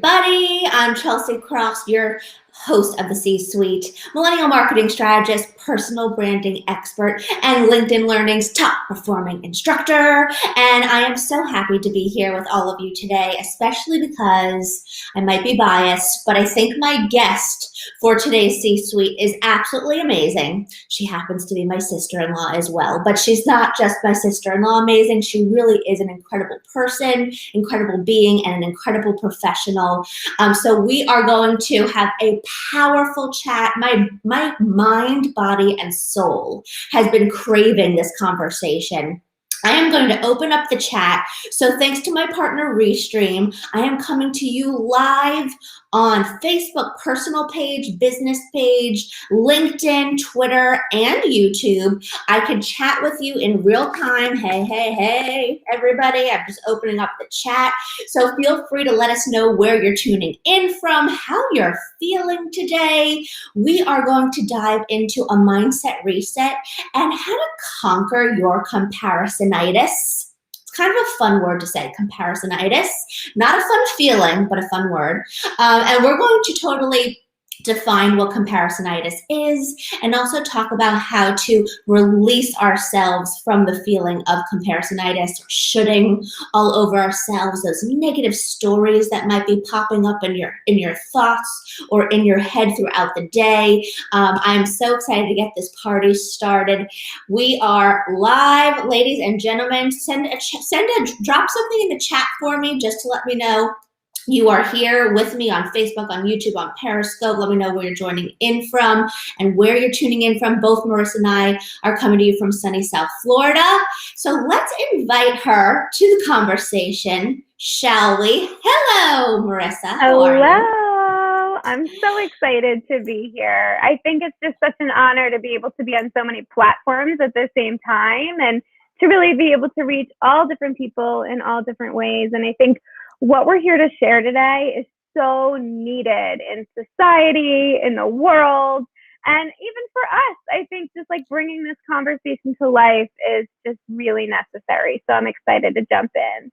everybody. I'm Chelsea Cross, your host of the C-Suite, millennial marketing strategist, personal branding expert, and LinkedIn Learning's top performing instructor. And I am so happy to be here with all of you today, especially because I might be biased, but I think my guest for today's C-Suite is absolutely amazing. She happens to be my sister-in-law as well, but she's not just my sister-in-law amazing. She really is an incredible person, incredible being, and an incredible professional. So we are going to have a powerful chat. My mind, body, and soul has been craving this conversation. I am going to open up the chat. So thanks to my partner, Restream, I am coming to you live on Facebook personal page, business page, LinkedIn, Twitter, and YouTube. I can chat with you in real time. Hey, everybody. I'm just opening up the chat. So feel free to let us know where you're tuning in from, how you're feeling today. We are going to dive into a mindset reset and how to conquer your comparisonitis. Kind of a fun word to say, comparisonitis. Not a fun feeling, but a fun word. And we're going to totally define what comparisonitis is and also talk about how to release ourselves from the feeling of comparisonitis or shoulding all over ourselves, those negative stories that might be popping up in your thoughts or in your head throughout the day. I'm so excited to get this party started. We are live, ladies and gentlemen. Drop something in the chat for me just to let me know you are here with me on Facebook, on YouTube, on Periscope. Let me know where you're joining in from and where you're tuning in from. Both Marisa and I are coming to you from sunny South Florida. So let's invite her to the conversation, shall we? Hello, Marisa. Hello. I'm so excited to be here. I think it's just such an honor to be able to be on so many platforms at the same time and to really be able to reach all different people in all different ways. And I think what we're here to share today is so needed in society, in the world, and even for us. I think just like bringing this conversation to life is just really necessary. So I'm excited to jump in.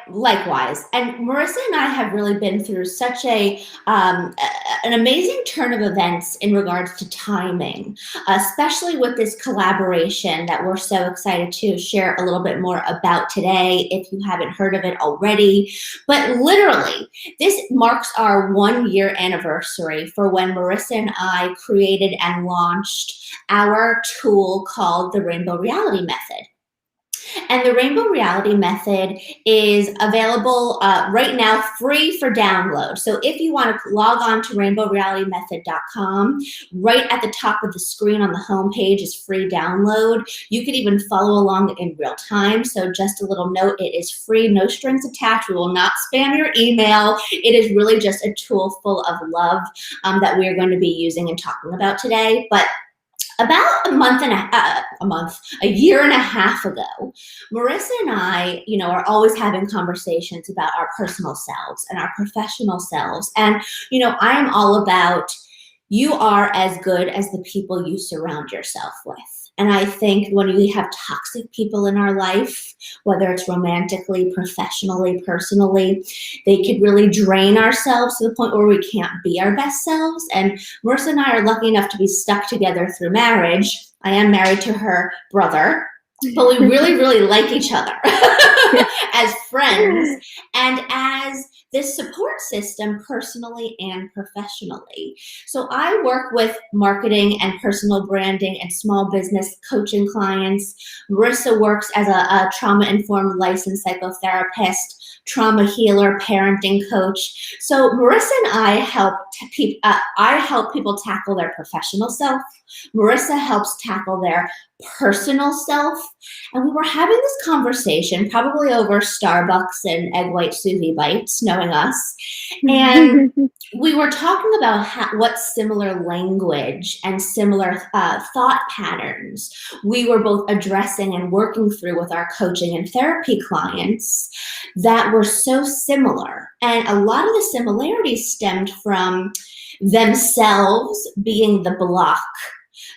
Likewise. And Marisa and I have really been through such an amazing turn of events in regards to timing, especially with this collaboration that we're so excited to share a little bit more about today, if you haven't heard of it already. But literally, this marks our 1-year anniversary for when Marisa and I created and launched our tool called the Rainbow Reality Method. And the Rainbow Reality Method is available right now free for download. So if you want to log on to rainbowrealitymethod.com, right at the top of the screen on the homepage is free download. You can even follow along in real time. So just a little note, it is free, no strings attached. We will not spam your email. It is really just a tool full of love that we are going to be using and talking about today. But about a year and a half ago, Marisa and I, are always having conversations about our personal selves and our professional selves. And, I am all about you are as good as the people you surround yourself with. And I think when we have toxic people in our life, whether it's romantically, professionally, personally, they could really drain ourselves to the point where we can't be our best selves. And Marisa and I are lucky enough to be stuck together through marriage. I am married to her brother, but we really, really like each other as friends and as this support system personally and professionally. So I work with marketing and personal branding and small business coaching clients. Marisa works as a trauma-informed licensed psychotherapist, trauma healer, parenting coach. So Marisa and I help people tackle their professional self. Marisa helps tackle their personal self. And we were having this conversation probably over Starbucks and egg white Susie bites, knowing us. And we were talking about what similar language and similar thought patterns we were both addressing and working through with our coaching and therapy clients that were so similar. And a lot of the similarities stemmed from themselves being the block,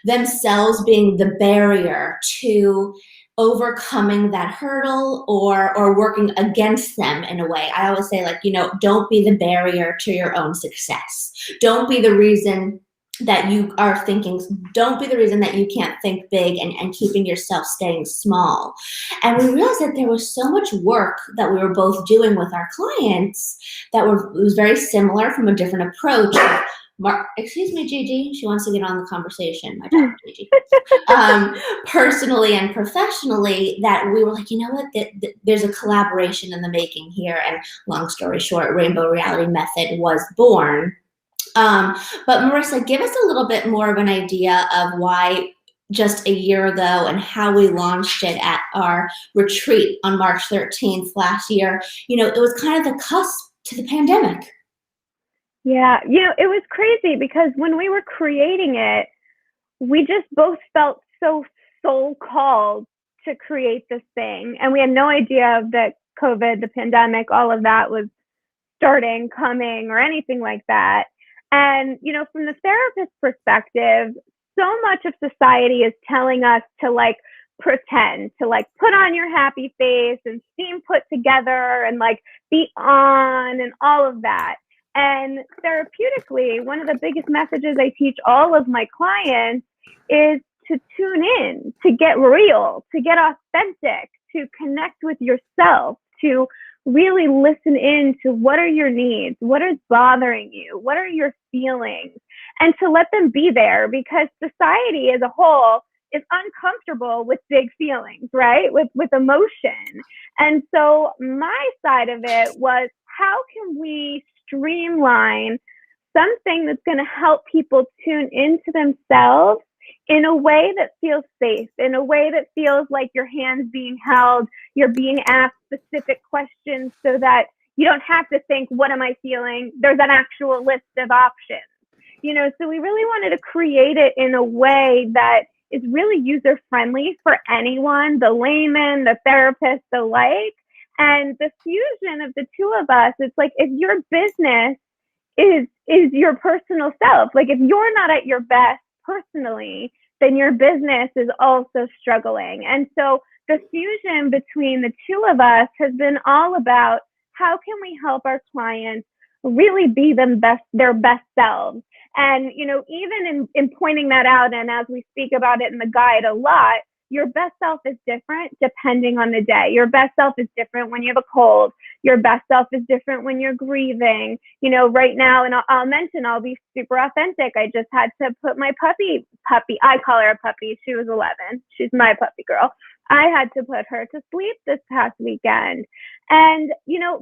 themselves being the barrier to overcoming that hurdle or working against them in a way. I always say, like, don't be the barrier to your own success. Don't be the reason that you are thinking, don't be the reason that you can't think big and keeping yourself staying small. And we realized that there was so much work that we were both doing with our clients that it was very similar from a different approach. Excuse me, Gigi. She wants to get on the conversation. My daughter, Gigi. Personally and professionally, that we were like, you know what? There's a collaboration in the making here. And long story short, Rainbow Reality Method was born. But Marisa, give us a little bit more of an idea of why just a year ago and how we launched it at our retreat on March 13th last year. It was kind of the cusp to the pandemic. Yeah, it was crazy because when we were creating it, we just both felt so soul called to create this thing. And we had no idea that COVID, the pandemic, all of that was coming, or anything like that. And, from the therapist perspective, so much of society is telling us to pretend, to put on your happy face and seem put together and be on and all of that. And therapeutically, one of the biggest messages I teach all of my clients is to tune in, to get real, to get authentic, to connect with yourself, to really listen in to what are your needs, what is bothering you, what are your feelings, and to let them be there, because society as a whole is uncomfortable with big feelings, right? With emotion. And so my side of it was, how can we streamline something that's going to help people tune into themselves in a way that feels safe, in a way that feels like your hand's being held, you're being asked specific questions so that you don't have to think, what am I feeling? There's an actual list of options. So we really wanted to create it in a way that is really user-friendly for anyone, the layman, the therapist, the like. And the fusion of the two of us, it's like, if your business is your personal self, if you're not at your best personally, then your business is also struggling. And so the fusion between the two of us has been all about, how can we help our clients really be their best selves? And, even in pointing that out, and as we speak about it in the guide a lot, your best self is different depending on the day. Your best self is different when you have a cold. Your best self is different when you're grieving. Right now, and I'll mention, I'll be super authentic. I just had to put my puppy, I call her a puppy. She was 11. She's my puppy girl. I had to put her to sleep this past weekend. And,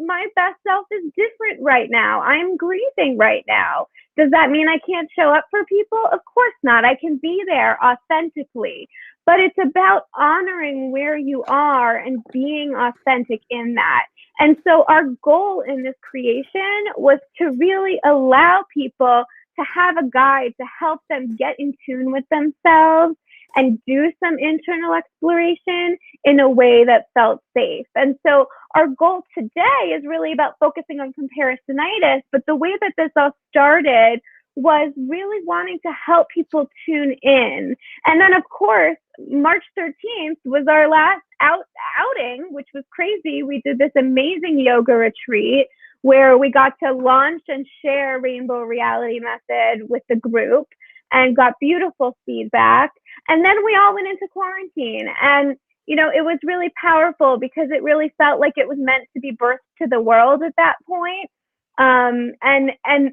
my best self is different right now. I'm grieving right now. Does that mean I can't show up for people? Of course not. I can be there authentically. But it's about honoring where you are and being authentic in that. And so our goal in this creation was to really allow people to have a guide to help them get in tune with themselves and do some internal exploration in a way that felt safe. And so our goal today is really about focusing on comparisonitis, but the way that this all started was really wanting to help people tune in. And then, of course, March 13th was our last outing, which was crazy. We did this amazing yoga retreat where we got to launch and share Rainbow Reality Method with the group and got beautiful feedback. And then we all went into quarantine. And, it was really powerful because it really felt like it was meant to be birthed to the world at that point. And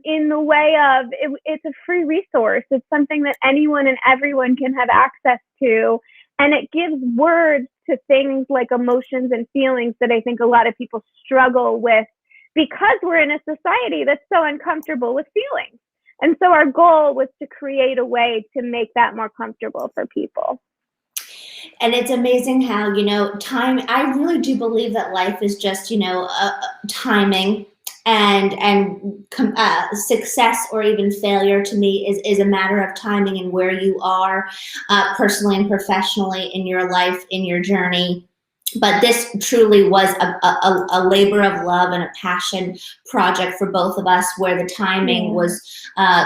in the way of it's a free resource. It's something that anyone and everyone can have access to. And it gives words to things like emotions and feelings that I think a lot of people struggle with because we're in a society that's so uncomfortable with feelings. And so our goal was to create a way to make that more comfortable for people. And it's amazing how, time, I really do believe that life is just, timing. And success or even failure to me is a matter of timing and where you are personally and professionally in your life, in your journey. But this truly was a labor of love and a passion project for both of us, where the timing was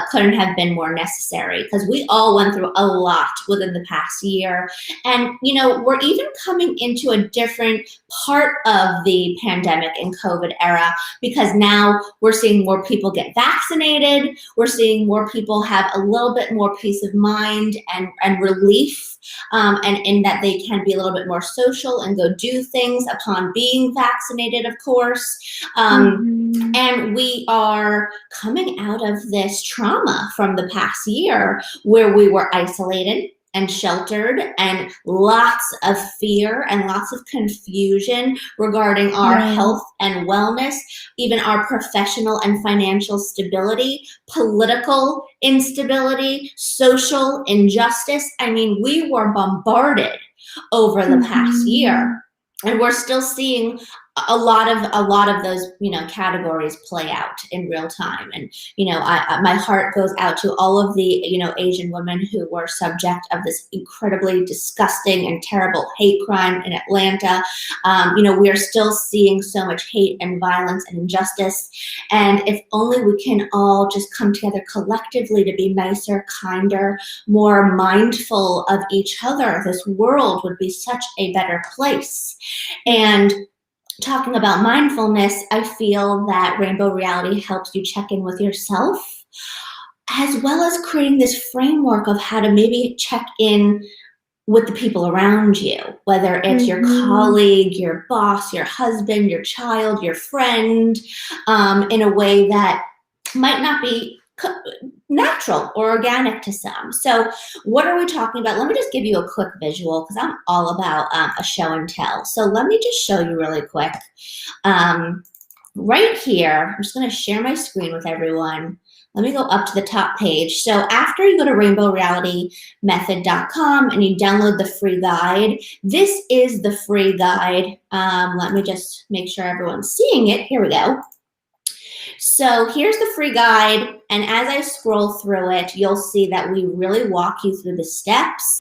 couldn't have been more necessary, because we all went through a lot within the past year. And, you know, we're even coming into a different part of the pandemic and COVID era, because now we're seeing more people get vaccinated. We're seeing more people have a little bit more peace of mind and relief. And in that they can be a little bit more social and go do things upon being vaccinated, of course. And we are coming out of this trauma from the past year, where we were isolated and sheltered, and lots of fear and lots of confusion regarding our health and wellness, even our professional and financial stability, political instability, social injustice. I mean, we were bombarded over the past year, and we're still seeing a lot of those, you know, categories play out in real time. And, you know, my heart goes out to all of the, you know, Asian women who were subject of this incredibly disgusting and terrible hate crime in Atlanta. You know, we are still seeing so much hate and violence and injustice. And if only we can all just come together collectively to be nicer, kinder, more mindful of each other, this world would be such a better place. And talking about mindfulness, I feel that Rainbow Reality helps you check in with yourself, as well as creating this framework of how to maybe check in with the people around you, whether it's your colleague, your boss, your husband, your child, your friend, in a way that might not be natural or organic to some. So what are we talking about? Let me just give you a quick visual, because I'm all about a show and tell. So let me just show you really quick. Right here, I'm just going to share my screen with everyone. Let me go up to the top page. So after you go to rainbowrealitymethod.com and you download the free guide, this is the free guide. Let me just make sure everyone's seeing it. Here we go. So here's the free guide, and as I scroll through it, you'll see that we really walk you through the steps,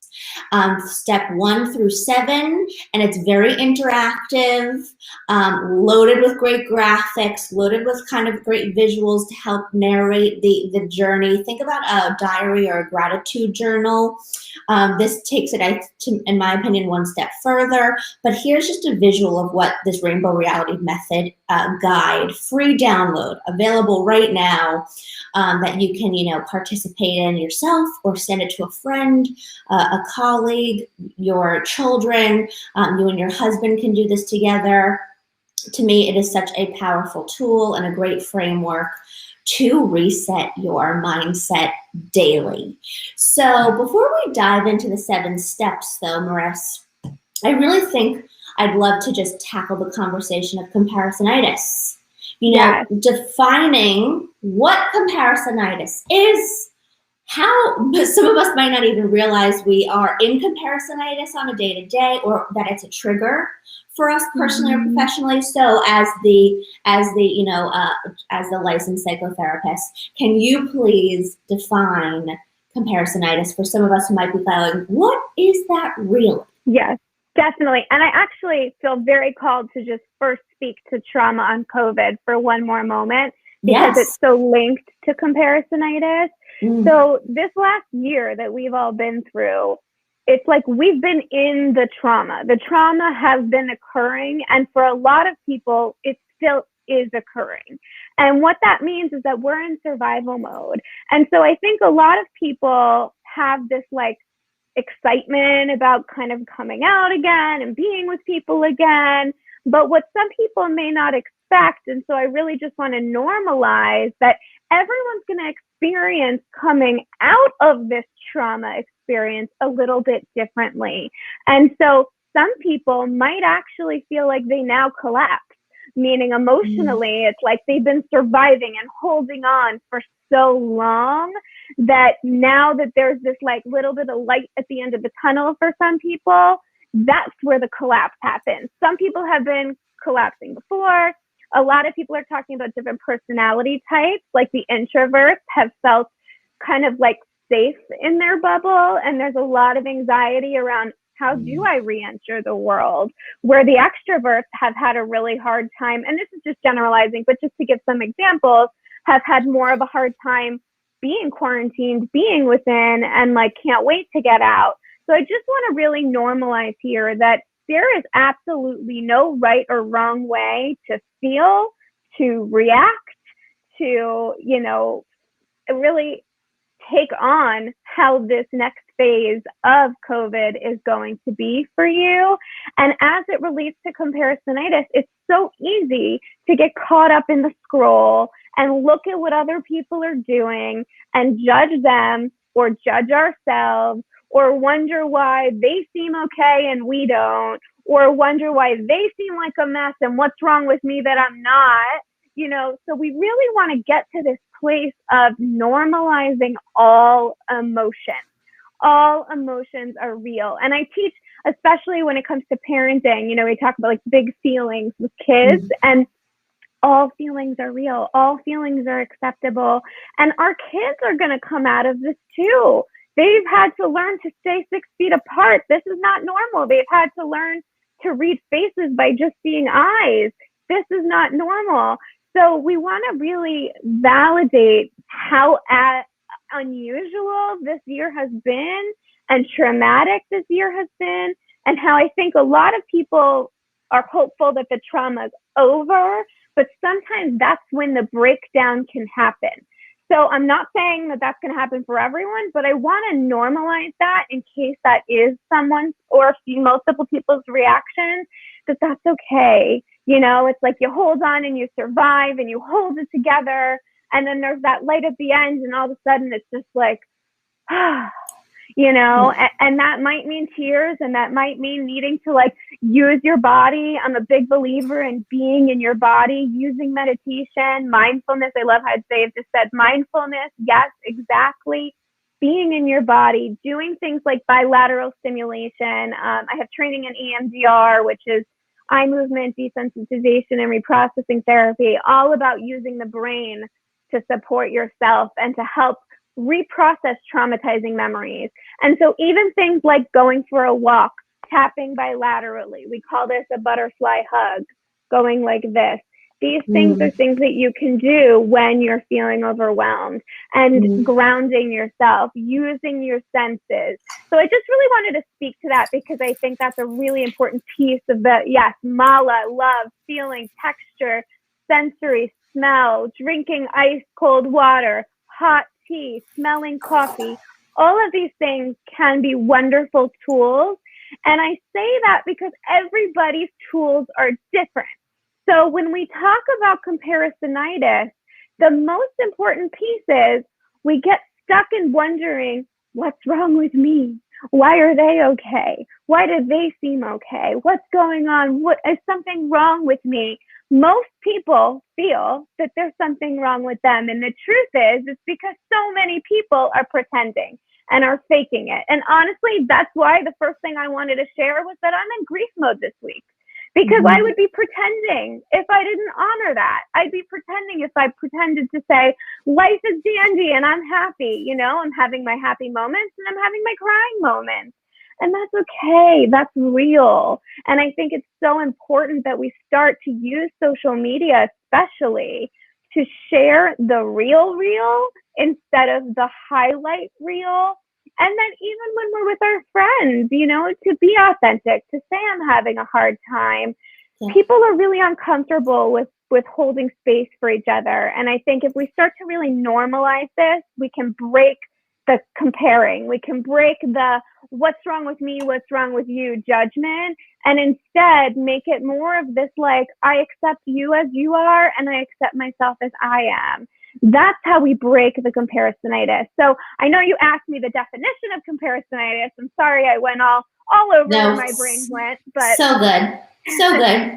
step 1 through 7, and it's very interactive, loaded with great graphics, loaded with kind of great visuals to help narrate the journey. Think about a diary or a gratitude journal. This takes it, in my opinion, one step further, but here's just a visual of what this Rainbow Reality Method guide, free download, available right now, that you can, you know, participate in yourself or send it to a friend, a colleague, your children. You and your husband can do this together. To me, it is such a powerful tool and a great framework to reset your mindset daily. So before we dive into the 7 steps, though, Marisa, I really think I'd love to just tackle the conversation of comparisonitis. You know, defining what comparisonitis is, how some of us might not even realize we are in comparisonitis on a day-to-day, or that it's a trigger for us personally or professionally. So as the licensed psychotherapist, can you please define comparisonitis for some of us who might be going, what is that really? Yes, definitely. And I actually feel very called to just first speak to trauma on COVID for one more moment, because it's so linked to comparisonitis. So this last year that we've all been through, it's like we've been in the trauma. The trauma has been occurring, and for a lot of people, it still is occurring. And what that means is that we're in survival mode. And so I think a lot of people have this like excitement about kind of coming out again and being with people again. But what some people may not expect, and so I really just want to normalize that everyone's going to experience coming out of this trauma experience a little bit differently. And so some people might actually feel like they now collapse, meaning emotionally, it's like they've been surviving and holding on for so long that now that there's this like little bit of light at the end of the tunnel for some people, that's where the collapse happens. Some people have been collapsing before. A lot of people are talking about different personality types, like the introverts have felt kind of like safe in their bubble, and there's a lot of anxiety around How do I re-enter the world? Where the extroverts have had a really hard time, and this is just generalizing, but just to give some examples, have had more of a hard time being quarantined, being within, and like can't wait to get out. So I just want to really normalize here that there is absolutely no right or wrong way to feel, to react, to, you know, really take on how this next phase of COVID is going to be for you. And as it relates to comparisonitis, it's so easy to get caught up in the scroll and look at what other people are doing and judge them or judge ourselves or wonder why they seem okay and we don't, or wonder why they seem like a mess and what's wrong with me that I'm not. You know, so we really want to get to this place of normalizing all emotions. All emotions are real. And I teach, especially when it comes to parenting, you know, we talk about like big feelings with kids, and all feelings are real. All feelings are acceptable. And our kids are going to come out of this too. They've had to learn to stay 6 feet apart. This is not normal. They've had to learn to read faces by just seeing eyes. This is not normal. So we want to really validate how unusual this year has been and traumatic this year has been, and how I think a lot of people are hopeful that the trauma is over, but sometimes that's when the breakdown can happen. So I'm not saying that that's going to happen for everyone, but I want to normalize that in case that is someone's or multiple people's reaction, that's okay. You know, it's like you hold on and you survive and you hold it together. And then there's that light at the end, and all of a sudden it's just like, you know, and that might mean tears, and that might mean needing to like use your body. I'm a big believer in being in your body, using meditation, mindfulness. I love how Dave just said mindfulness. Yes, exactly. Being in your body, doing things like bilateral stimulation. I have training in EMDR, which is eye movement desensitization and reprocessing therapy, all about using the brain to support yourself and to help reprocess traumatizing memories. And so even things like going for a walk, tapping bilaterally, we call this a butterfly hug, going like this. These things are things that you can do when you're feeling overwhelmed, and grounding yourself, using your senses. So I just really wanted to speak to that because I think that's a really important piece of the, yes, mala, love, feeling, texture, sensory, smell, drinking ice cold water, hot tea, smelling coffee. All of these things can be wonderful tools. And I say that because everybody's tools are different. So when we talk about comparisonitis, the most important piece is we get stuck in wondering, what's wrong with me? Why are they okay? Why do they seem okay? What's going on? What is something wrong with me? Most people feel that there's something wrong with them. And the truth is, it's because so many people are pretending and are faking it. And honestly, that's why the first thing I wanted to share was that I'm in grief mode this week. Because I would be pretending if I didn't honor that. I'd be pretending if I pretended to say, life is dandy and I'm happy. You know, I'm having my happy moments and I'm having my crying moments. And that's okay. That's real. And I think it's so important that we start to use social media, especially, to share the real instead of the highlight reel. And then even when we're with our friends, you know, to be authentic, to say I'm having a hard time. Yeah. People are really uncomfortable with holding space for each other. And I think if we start to really normalize this, we can break the comparing. We can break the what's wrong with me, what's wrong with you judgment, and instead make it more of this like, I accept you as you are and I accept myself as I am. That's how we break the comparisonitis. So I know you asked me the definition of comparisonitis. I'm sorry I went all over where my brain went, but so good. So good.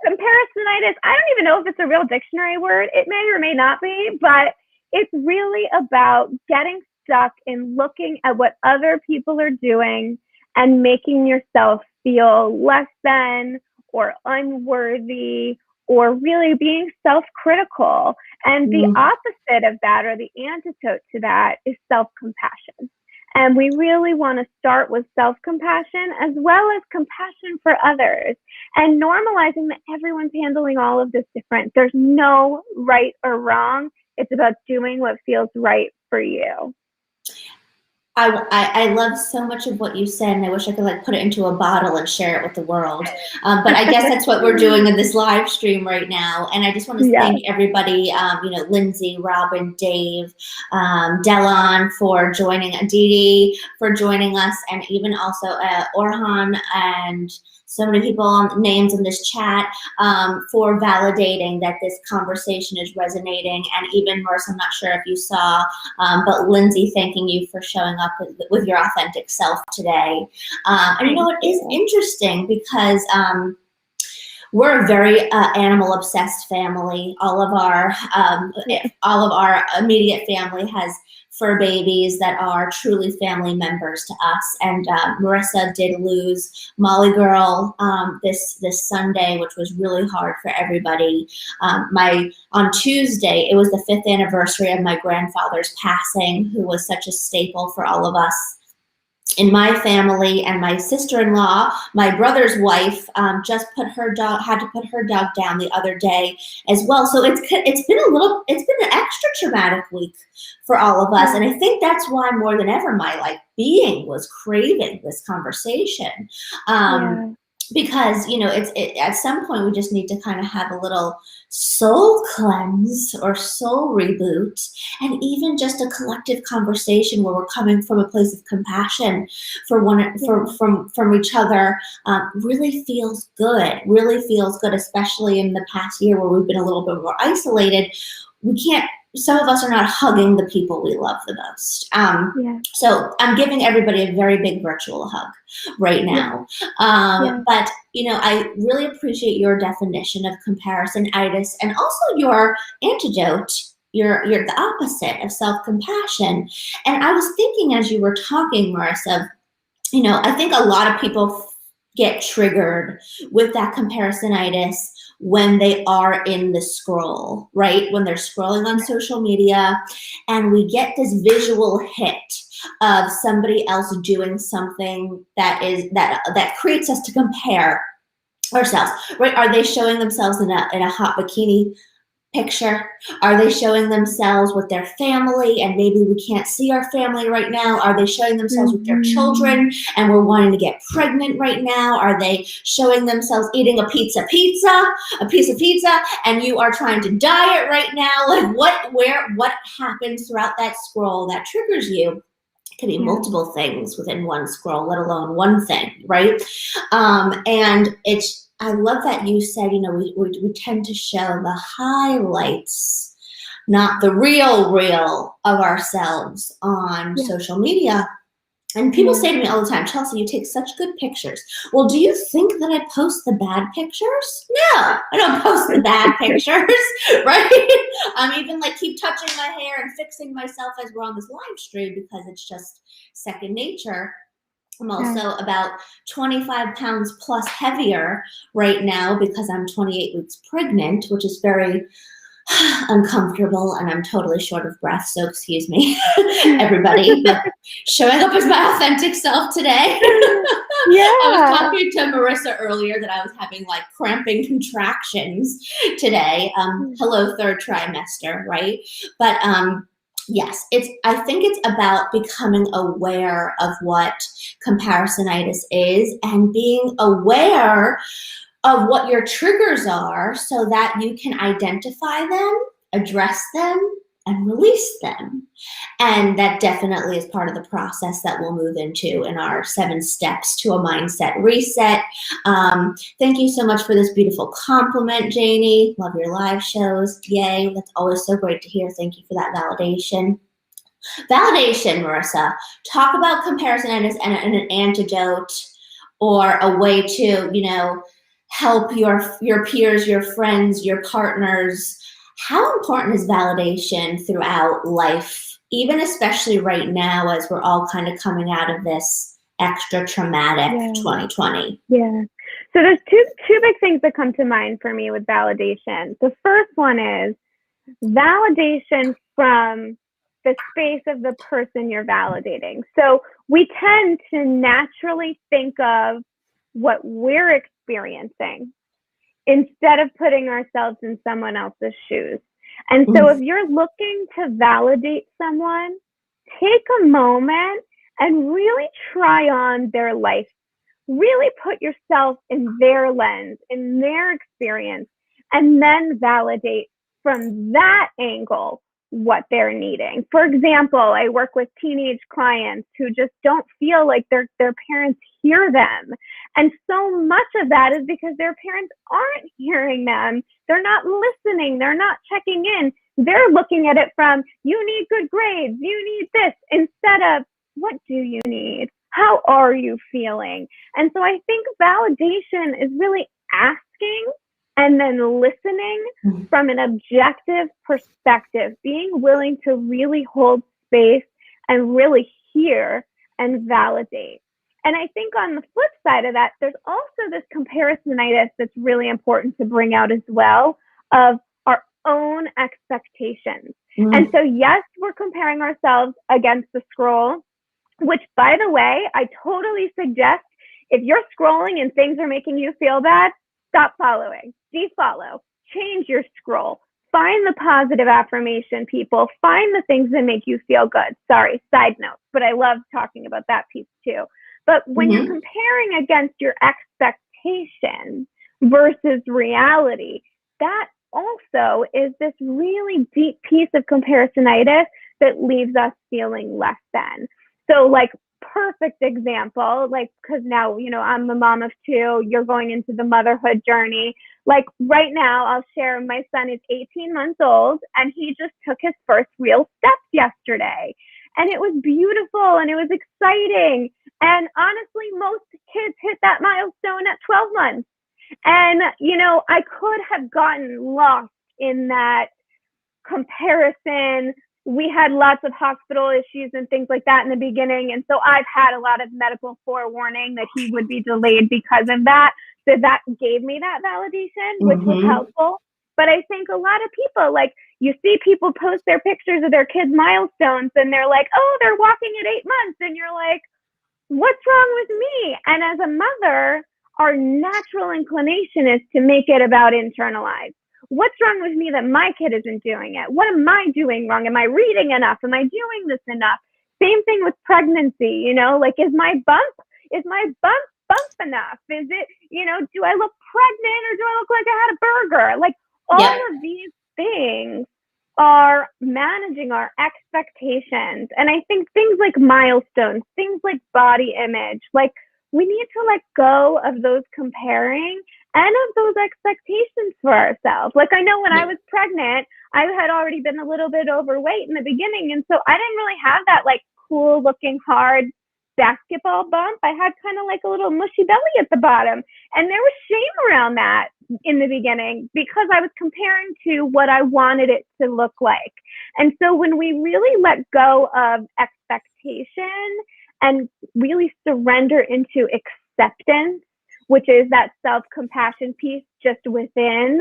Comparisonitis, I don't even know if it's a real dictionary word. It may or may not be, but it's really about getting stuck in looking at what other people are doing and making yourself feel less than or unworthy, or really being self-critical. And the opposite of that, or the antidote to that, is self-compassion. And we really want to start with self-compassion as well as compassion for others, and normalizing that everyone's handling all of this different. There's no right or wrong. It's about doing what feels right for you. I love so much of what you said, and I wish I could like put it into a bottle and share it with the world. But I guess that's what we're doing in this live stream right now. And I just want to thank everybody, Lindsay, Robin, Dave, Delon for joining, Aditi for joining us, and even also Orhan and so many people, names in this chat, for validating that this conversation is resonating. And even Marisa, I'm not sure if you saw, but Lindsay thanking you for showing up with your authentic self today. And you know, it is interesting because we're a very animal obsessed family. All of our immediate family has fur babies that are truly family members to us. And Marisa did lose Molly Girl this Sunday, which was really hard for everybody. On Tuesday, it was the 5th anniversary of my grandfather's passing, who was such a staple for all of us in my family. And my sister-in-law, my brother's wife, just had to put her dog down the other day as well. So it's been an extra traumatic week for all of us. And I think that's why more than ever my being was craving this conversation. Because, you know, at some point we just need to kind of have a little soul cleanse or soul reboot, and even just a collective conversation where we're coming from a place of compassion from each other really feels good, especially in the past year where we've been a little bit more isolated. Some of us are not hugging the people we love the most. So I'm giving everybody a very big virtual hug right now. But, you know, I really appreciate your definition of comparison-itis, and also your antidote, you're the opposite of self-compassion. And I was thinking as you were talking, Marisa, you know, I think a lot of people get triggered with that comparison-itis when they are in the scroll, right? When they're scrolling on social media and we get this visual hit of somebody else doing something that creates us to compare ourselves, right? Are they showing themselves in a hot bikini picture? Are they showing themselves with their family and maybe we can't see our family right now? Are they showing themselves with their children and we're wanting to get pregnant right now? Are they showing themselves eating a piece of pizza, and you are trying to diet right now? Like what happens throughout that scroll that triggers you? It can be multiple things within one scroll, let alone one thing, right? And I love that you said, you know, we tend to show the highlights, not the real of ourselves on social media. And people say to me all the time, Chelsea, you take such good pictures. Well, do you think that I post the bad pictures? No, I don't post the bad pictures, right? I'm even keep touching my hair and fixing myself as we're on this live stream because it's just second nature. I'm also about 25 pounds plus heavier right now because I'm 28 weeks pregnant, which is very uncomfortable, and I'm totally short of breath, so excuse me, everybody. But showing up as my authentic self today. I was talking to Marisa earlier that I was having cramping contractions today. Hello, third trimester, right? But yes, I think it's about becoming aware of what comparisonitis is and being aware of what your triggers are so that you can identify them, address them, and release them. And that definitely is part of the process that we'll move into in our 7 steps to a mindset reset. Thank you so much for this beautiful compliment, Janie. Love your live shows. Yay, that's always so great to hear. Thank you for that validation. Validation, Marisa. Talk about comparisonitis and an antidote or a way to, you know, help your peers, your friends, your partners. How important is validation throughout life, even especially right now as we're all kind of coming out of this extra traumatic 2020? Yeah. So there's two big things that come to mind for me with validation. The first one is validation from the space of the person you're validating. So we tend to naturally think of what we're experiencing instead of putting ourselves in someone else's shoes. And so if you're looking to validate someone, take a moment and really try on their life. Really put yourself in their lens, in their experience, and then validate from that angle what they're needing. For example, I work with teenage clients who just don't feel like their parents hear them. And so much of that is because their parents aren't hearing them. They're not listening. They're not checking in. They're looking at it from, you need good grades, you need this, instead of, what do you need? How are you feeling? And so I think validation is really asking and then listening from an objective perspective, being willing to really hold space and really hear and validate. And I think on the flip side of that, there's also this comparisonitis that's really important to bring out as well, of our own expectations. And so yes, we're comparing ourselves against the scroll, which, by the way, I totally suggest if you're scrolling and things are making you feel bad, stop following, defollow, change your scroll, find the positive affirmation, people, find the things that make you feel good. Sorry, side note, but I love talking about that piece too. But when you're comparing against your expectation versus reality, that also is this really deep piece of comparisonitis that leaves us feeling less than. So like, perfect example, like, because now, you know, I'm the mom of two, you're going into the motherhood journey. Like right now, I'll share, my son is 18 months old and he just took his first real steps yesterday. And it was beautiful and it was exciting. And honestly, most kids hit that milestone at 12 months. And, you know, I could have gotten lost in that comparison. We had lots of hospital issues and things like that in the beginning. And so I've had a lot of medical forewarning that he would be delayed because of that. So that gave me that validation, which was helpful. But I think a lot of people, like, you see people post their pictures of their kids' milestones and they're like, oh, they're walking at 8 months. And you're like, what's wrong with me? And as a mother, our natural inclination is to make it about internalized. What's wrong with me that my kid isn't doing it? What am I doing wrong? Am I reading enough? Am I doing this enough? Same thing with pregnancy, you know, like, is my bump enough? Is it, you know, do I look pregnant or do I look like I had a burger? Like, all of these things are managing our expectations. And I think things like milestones, things like body image, like, we need to let go of those comparing and of those expectations for ourselves. Like, I know when I was pregnant, I had already been a little bit overweight in the beginning. And so I didn't really have that like cool looking hard basketball bump. I had kind of like a little mushy belly at the bottom. And there was shame around that in the beginning because I was comparing to what I wanted it to look like. And so when we really let go of expectation and really surrender into acceptance, which is that self-compassion piece just within,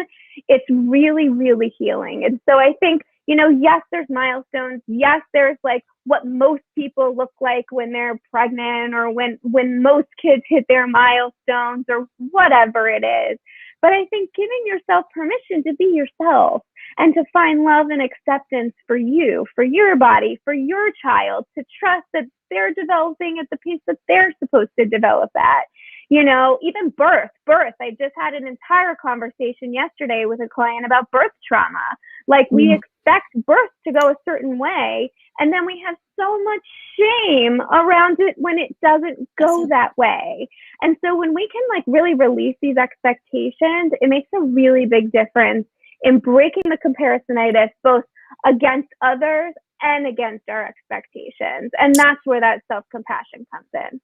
it's really, really healing. And so I think, you know, yes, there's milestones. Yes, there's like what most people look like when they're pregnant or when most kids hit their milestones or whatever it is. But I think giving yourself permission to be yourself and to find love and acceptance for you, for your body, for your child, to trust that they're developing at the pace that they're supposed to develop at. You know, even birth. I just had an entire conversation yesterday with a client about birth trauma. Like, we expect birth to go a certain way, and then we have so much shame around it when it doesn't go that way. And so when we can like really release these expectations, it makes a really big difference in breaking the comparisonitis, both against others and against our expectations. And that's where that self-compassion comes in.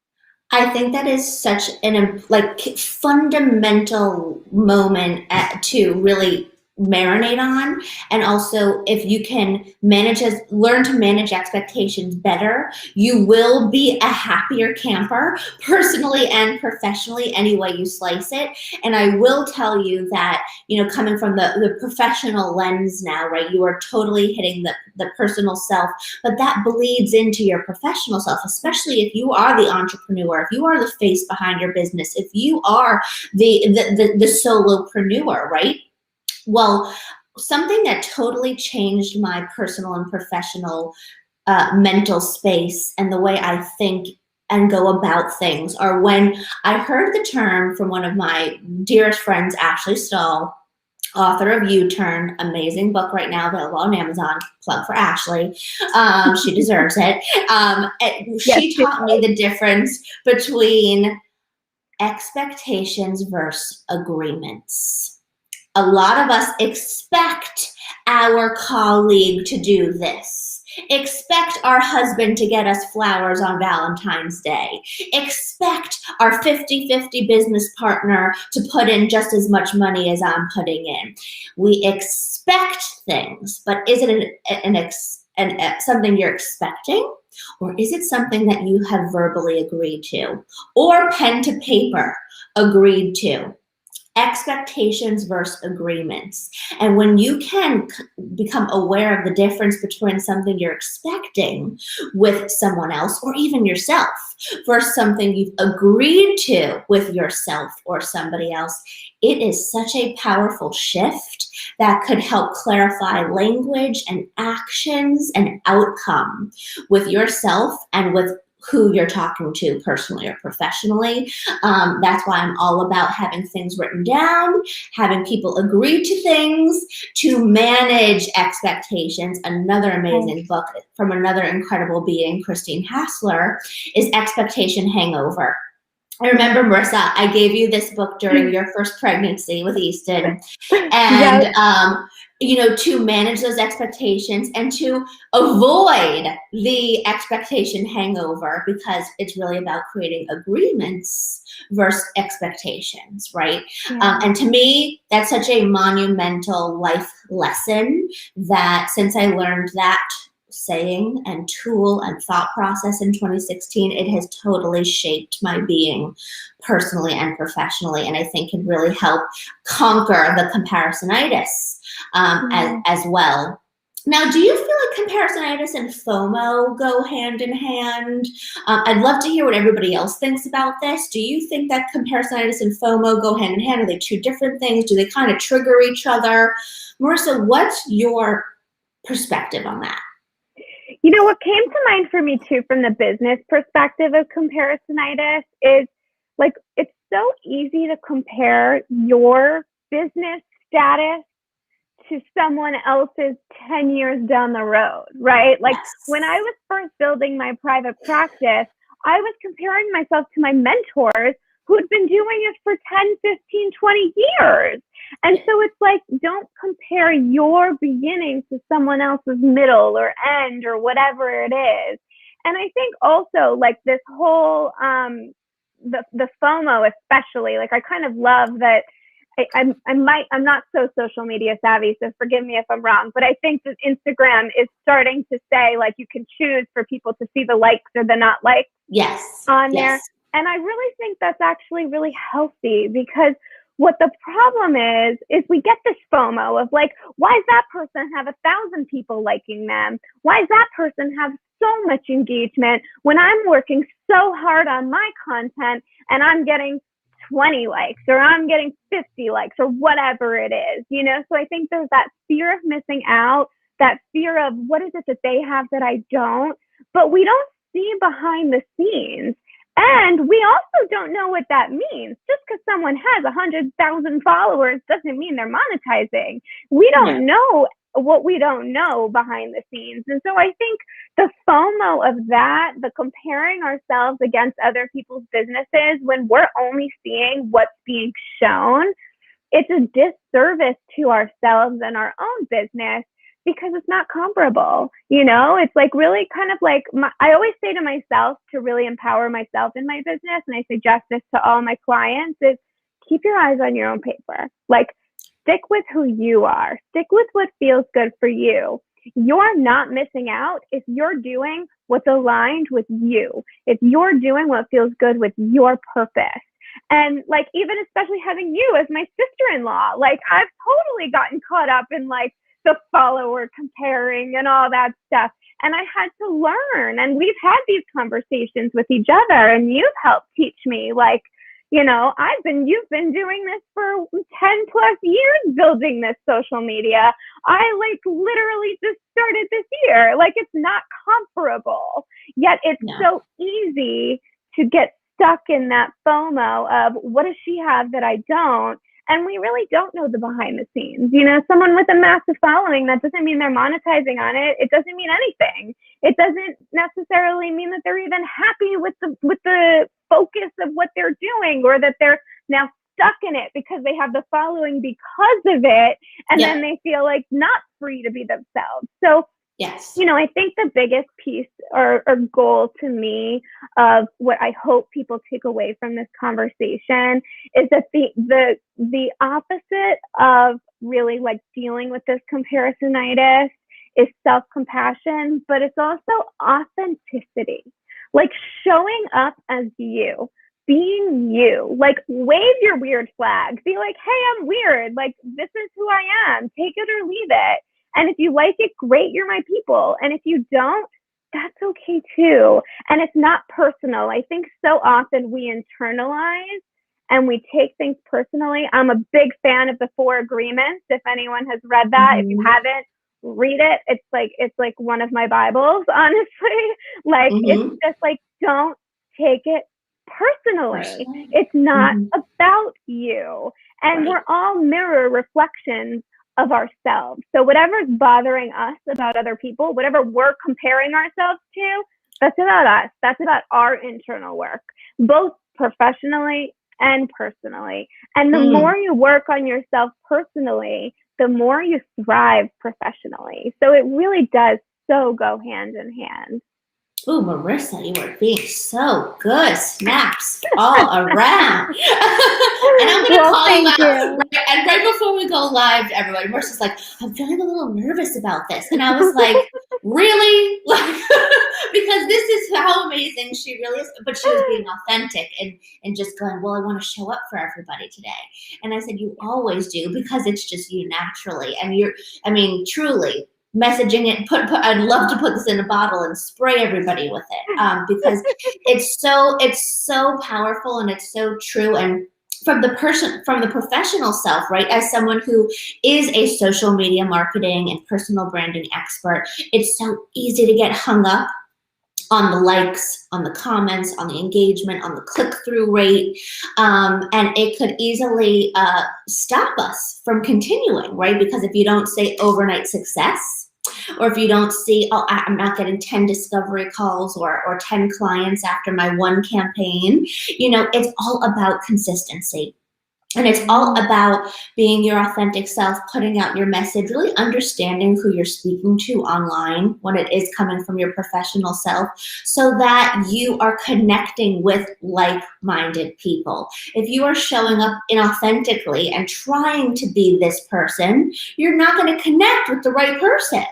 I think that is such an like fundamental moment to really marinate on. And also, if you can learn to manage expectations better, you will be a happier camper, personally and professionally, any way you slice it. And I will tell you that, coming from the professional lens now, right, you are totally hitting the personal self, but that bleeds into your professional self, especially if you are the entrepreneur, if you are the face behind your business, if you are the solopreneur, right? Well, something that totally changed my personal and professional mental space and the way I think and go about things are when I heard the term from one of my dearest friends, Ashley Stahl, author of U-Turn, amazing book right now available on Amazon. Plug for Ashley. She deserves it. She taught me the difference between expectations versus agreements. A lot of us expect our colleague to do this, expect our husband to get us flowers on Valentine's Day, expect our 50-50 business partner to put in just as much money as I'm putting in. We expect things, but is it something you're expecting? Or is it something that you have verbally agreed to or pen to paper agreed to? Expectations versus agreements. And when you can become aware of the difference between something you're expecting with someone else or even yourself versus something you've agreed to with yourself or somebody else, it is such a powerful shift that could help clarify language and actions and outcome with yourself and with who you're talking to personally or professionally. That's why I'm all about having things written down, having people agree to things to manage expectations. Another amazing book from another incredible being, Christine Hassler, is Expectation Hangover. I remember, Marisa, I gave you this book during your first pregnancy with Easton. And, to manage those expectations and to avoid the expectation hangover, because it's really about creating agreements versus expectations, right? And to me, that's such a monumental life lesson that since I learned that saying and tool and thought process in 2016, it has totally shaped my being personally and professionally, and I think can really help conquer the comparisonitis as well. Now, do you feel like comparisonitis and FOMO go hand in hand? I'd love to hear what everybody else thinks about this. Do you think that comparisonitis and FOMO go hand in hand? Are they two different things? Do they kind of trigger each other? Marisa, what's your perspective on that? What came to mind for me too, from the business perspective of comparisonitis, is like, it's so easy to compare your business status to someone else's 10 years down the road, right? Like when I was first building my private practice, I was comparing myself to my mentors who had been doing it for 10, 15, 20 years. And so it's like, don't compare your beginning to someone else's middle or end or whatever it is. And I think also like this whole, the FOMO especially, like I kind of love that I'm not so social media savvy, so forgive me if I'm wrong, but I think that Instagram is starting to say like you can choose for people to see the likes or the not likes on there. And I really think that's actually really healthy, because what the problem is we get this FOMO of like, why does that person have 1,000 people liking them? Why does that person have so much engagement when I'm working so hard on my content and I'm getting 20 likes or I'm getting 50 likes or whatever it is, So I think there's that fear of missing out, that fear of what is it that they have that I don't, but we don't see behind the scenes. And we also don't know what that means. Just because someone has 100,000 followers doesn't mean they're monetizing. We don't know what we don't know behind the scenes. And so I think the FOMO of that, the comparing ourselves against other people's businesses when we're only seeing what's being shown, it's a disservice to ourselves and our own business, because it's not comparable. It's like really kind of like, I always say to myself to really empower myself in my business, and I suggest this to all my clients, is keep your eyes on your own paper. Like, stick with who you are. Stick with what feels good for you. You're not missing out if you're doing what's aligned with you. If you're doing what feels good with your purpose. And like, even especially having you as my sister-in-law, like I've totally gotten caught up in like the follower comparing and all that stuff. And I had to learn, and we've had these conversations with each other, and you've helped teach me, like, you know, you've been doing this for 10 plus years, building this social media. I like literally just started this year. Like, it's not comparable, yet it's so easy to get stuck in that FOMO of what does she have that I don't? And we really don't know the behind the scenes. You know, someone with a massive following, that doesn't mean they're monetizing on it. It doesn't mean anything. It doesn't necessarily mean that they're even happy with the focus of what they're doing, or that they're now stuck in it because they have the following because of it. And then they feel like not free to be themselves. So, you know, I think the biggest piece or goal to me of what I hope people take away from this conversation is that the opposite of really like dealing with this comparisonitis is self-compassion, but it's also authenticity, like showing up as you, being you, like wave your weird flag, be like, hey, I'm weird, like this is who I am, take it or leave it. And if you like it, great, you're my people. And if you don't, that's okay too. And it's not personal. I think so often we internalize and we take things personally. I'm a big fan of the 4 agreements. If anyone has read that, if you haven't, read it. It's like one of my Bibles, honestly. Like, it's just like, don't take it personally. It's not about you. And we're all mirror reflections of ourselves. So whatever's bothering us about other people, whatever we're comparing ourselves to, that's about us. That's about our internal work, both professionally and personally. And the more you work on yourself personally, the more you thrive professionally. So it really does so go hand in hand. Oh, Marisa, you are being so good. Snaps all around. And I'm going to call you out. And right before we go live, everybody, Marisa's like, I'm feeling a little nervous about this. And I was like, really? Like, because this is how amazing she really is. But she was being authentic and just going, well, I want to show up for everybody today. And I said, you always do, because it's just you naturally. And truly, messaging it, I'd love to put this in a bottle and spray everybody with it, because it's so powerful and it's so true. And from the professional self, right, as someone who is a social media marketing and personal branding expert, it's so easy to get hung up on the likes, on the comments, on the engagement, on the click-through rate, and it could easily stop us from continuing, right? Because if you don't say overnight success, or if you don't see, oh, I'm not getting 10 discovery calls or 10 clients after my one campaign, it's all about consistency. And it's all about being your authentic self, putting out your message, really understanding who you're speaking to online when it is coming from your professional self, so that you are connecting with like-minded people. If you are showing up inauthentically and trying to be this person, you're not going to connect with the right person.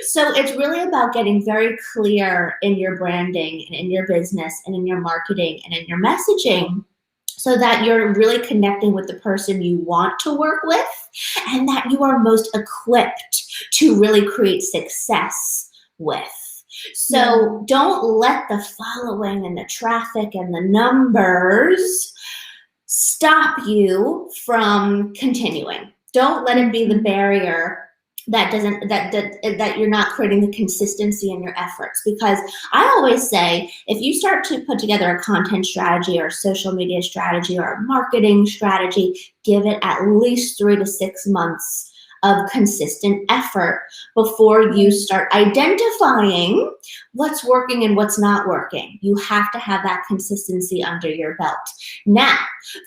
So it's really about getting very clear in your branding and in your business and in your marketing and in your messaging, so that you're really connecting with the person you want to work with and that you are most equipped to really create success with. So don't let the following and the traffic and the numbers stop you from continuing. Don't let it be the barrier that you're not creating the consistency in your efforts. Because I always say, if you start to put together a content strategy or a social media strategy or a marketing strategy, give it at least 3 to 6 months of consistent effort before you start identifying what's working and what's not working. You have to have that consistency under your belt. Now,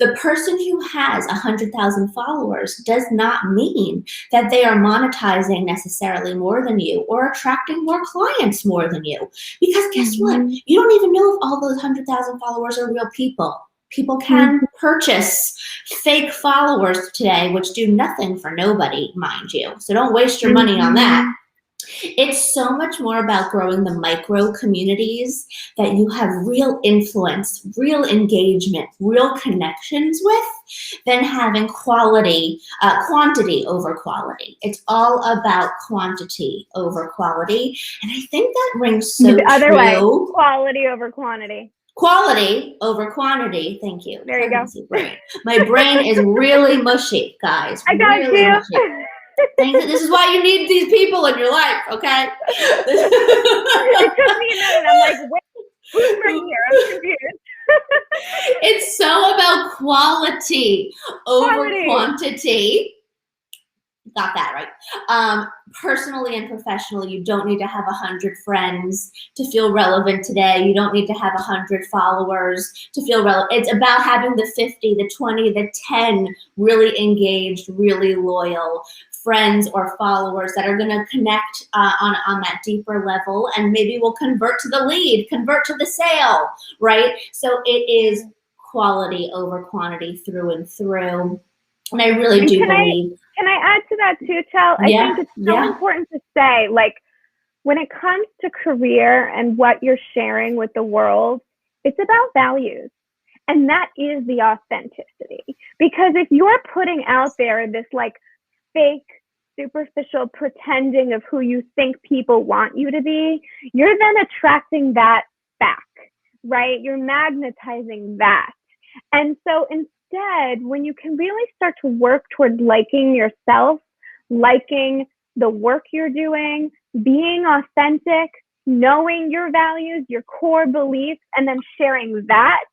the person who has 100,000 followers does not mean that they are monetizing necessarily more than you or attracting more clients more than you. Because guess what? You don't even know if all those 100,000 followers are real people. People can purchase fake followers today, which do nothing for nobody, mind you. So don't waste your money on that. It's so much more about growing the micro communities that you have real influence, real engagement, real connections with, than having quantity over quality. It's all about quantity over quality. And I think that rings so the other true. way, quality over quantity. Quality over quantity. Thank you. There you go. Brain. My brain is really mushy, guys. I got really you. Mushy. This is why you need these people in your life, okay? It took me a minute. I'm like, wait, who's right here? I'm confused. It's so about quality over quantity. Got that right. Personally and professionally, you don't need to have 100 friends to feel relevant today. You don't need to have 100 followers to feel relevant. It's about having the 50, the 20, the 10 really engaged, really loyal friends or followers that are going to connect on that deeper level, and maybe will convert to the lead, convert to the sale, right? So it is quality over quantity through and through. And I really do believe. Can I add to that too, Chel? I think it's so important to say, like, when it comes to career and what you're sharing with the world, it's about values. And that is the authenticity. Because if you're putting out there this like fake, superficial pretending of who you think people want you to be, you're then attracting that back, right? You're magnetizing that. And so instead, when you can really start to work toward liking yourself, liking the work you're doing, being authentic, knowing your values, your core beliefs, and then sharing that,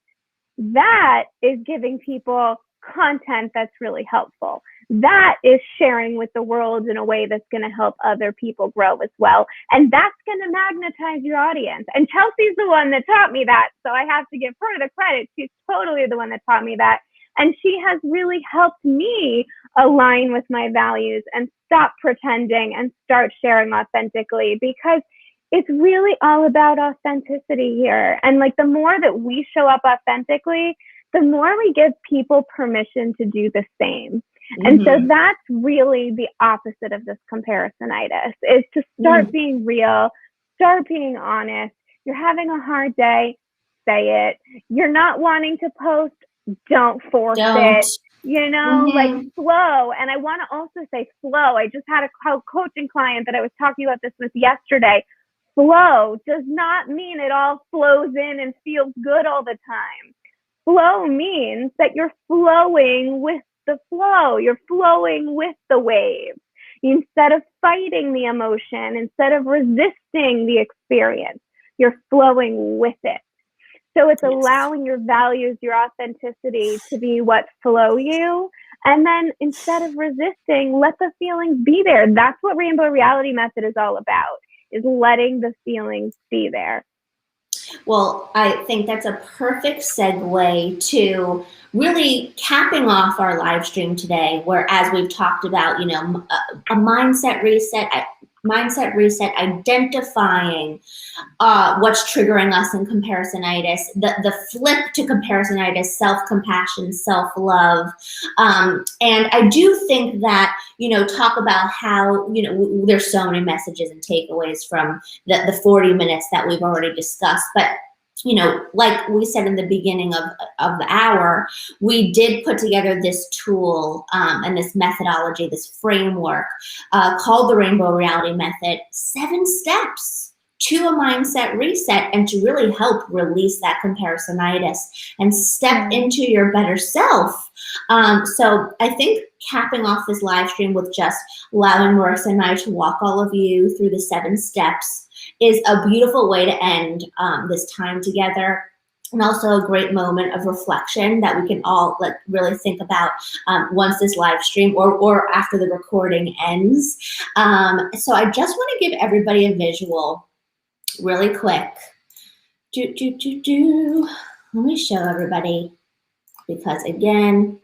that is giving people content that's really helpful. That is sharing with the world in a way that's going to help other people grow as well. And that's going to magnetize your audience. And Chelsea's the one that taught me that. So I have to give her the credit. She's totally the one that taught me that. And she has really helped me align with my values and stop pretending and start sharing authentically, because it's really all about authenticity here. And like the more that we show up authentically, the more we give people permission to do the same. And so that's really the opposite of this comparisonitis, is to start being real, start being honest. You're having a hard day, say it. You're not wanting to post, don't force it. You know, like flow. And I want to also say flow. I just had a coaching client that I was talking about this with yesterday. Flow does not mean it all flows in and feels good all the time. Flow means that you're flowing with the flow. You're flowing with the wave. Instead of fighting the emotion, instead of resisting the experience, you're flowing with it. So it's allowing your values, your authenticity to be what flow you. And then instead of resisting, let the feelings be there. That's what Rainbow Reality Method is all about, is letting the feelings be there. Well, I think that's a perfect segue to really capping off our live stream today, where, as we've talked about, you know, a mindset reset, identifying what's triggering us in comparisonitis, the flip to comparisonitis, self-compassion, self-love. And I do think that, you know, talk about how, you know, there's so many messages and takeaways from the 40 minutes that we've already discussed. But, you know, like we said in the beginning of the hour, we did put together this tool and this methodology, this framework called the Rainbow Reality Method, 7 steps to a mindset reset and to really help release that comparisonitis and step into your better self. So I think capping off this live stream with just allowing Marisa and I to walk all of you through the 7 steps is a beautiful way to end this time together, and also a great moment of reflection that we can all really think about once this live stream or after the recording ends. So I just want to give everybody a visual really quick. Let me show everybody, because again,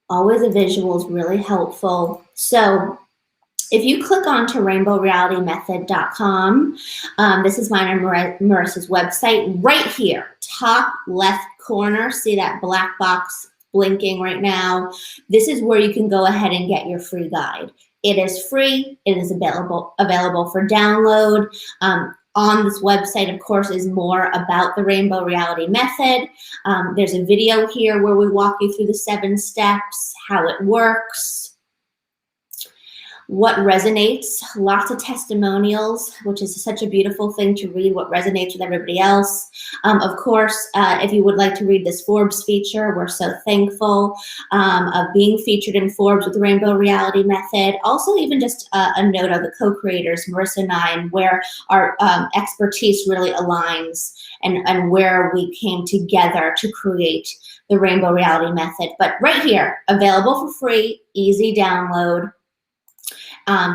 always a visual is really helpful. So if you click on to rainbowrealitymethod.com, this is mine and Marisa's website, right here, top left corner, see that black box blinking right now? This is where you can go ahead and get your free guide. It is free. It is available for download. On this website, of course, is more about the Rainbow Reality Method. There's a video here where we walk you through the 7 steps, how it works, what resonates, lots of testimonials, which is such a beautiful thing to read, what resonates with everybody else. Of course, if you would like to read this Forbes feature, we're so thankful of being featured in Forbes with the Rainbow Reality Method. Also, even just a note of the co-creators, Marisa and I, and where our expertise really aligns and where we came together to create the Rainbow Reality Method. But right here, available for free, easy download.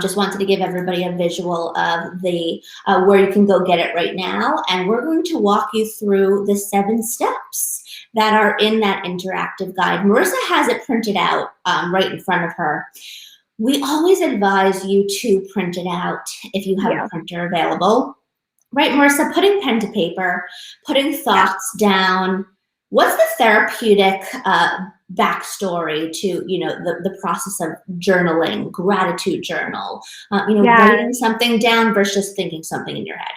Just wanted to give everybody a visual of the where you can go get it right now. And we're going to walk you through the 7 steps that are in that interactive guide. Marisa has it printed out right in front of her. We always advise you to print it out if you have a printer available. Right, Marisa, putting pen to paper, putting thoughts down. What's the therapeutic backstory to, the process of journaling, gratitude journal, writing something down versus thinking something in your head?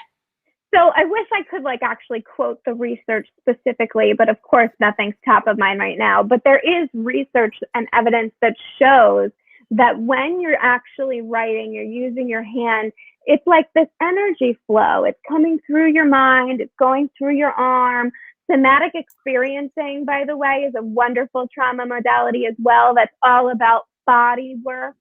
So I wish I could actually quote the research specifically, but of course nothing's top of mind right now. But there is research and evidence that shows that when you're actually writing, you're using your hand, it's like this energy flow. It's coming through your mind, it's going through your arm. Somatic experiencing, by the way, is a wonderful trauma modality as well. That's all about body work.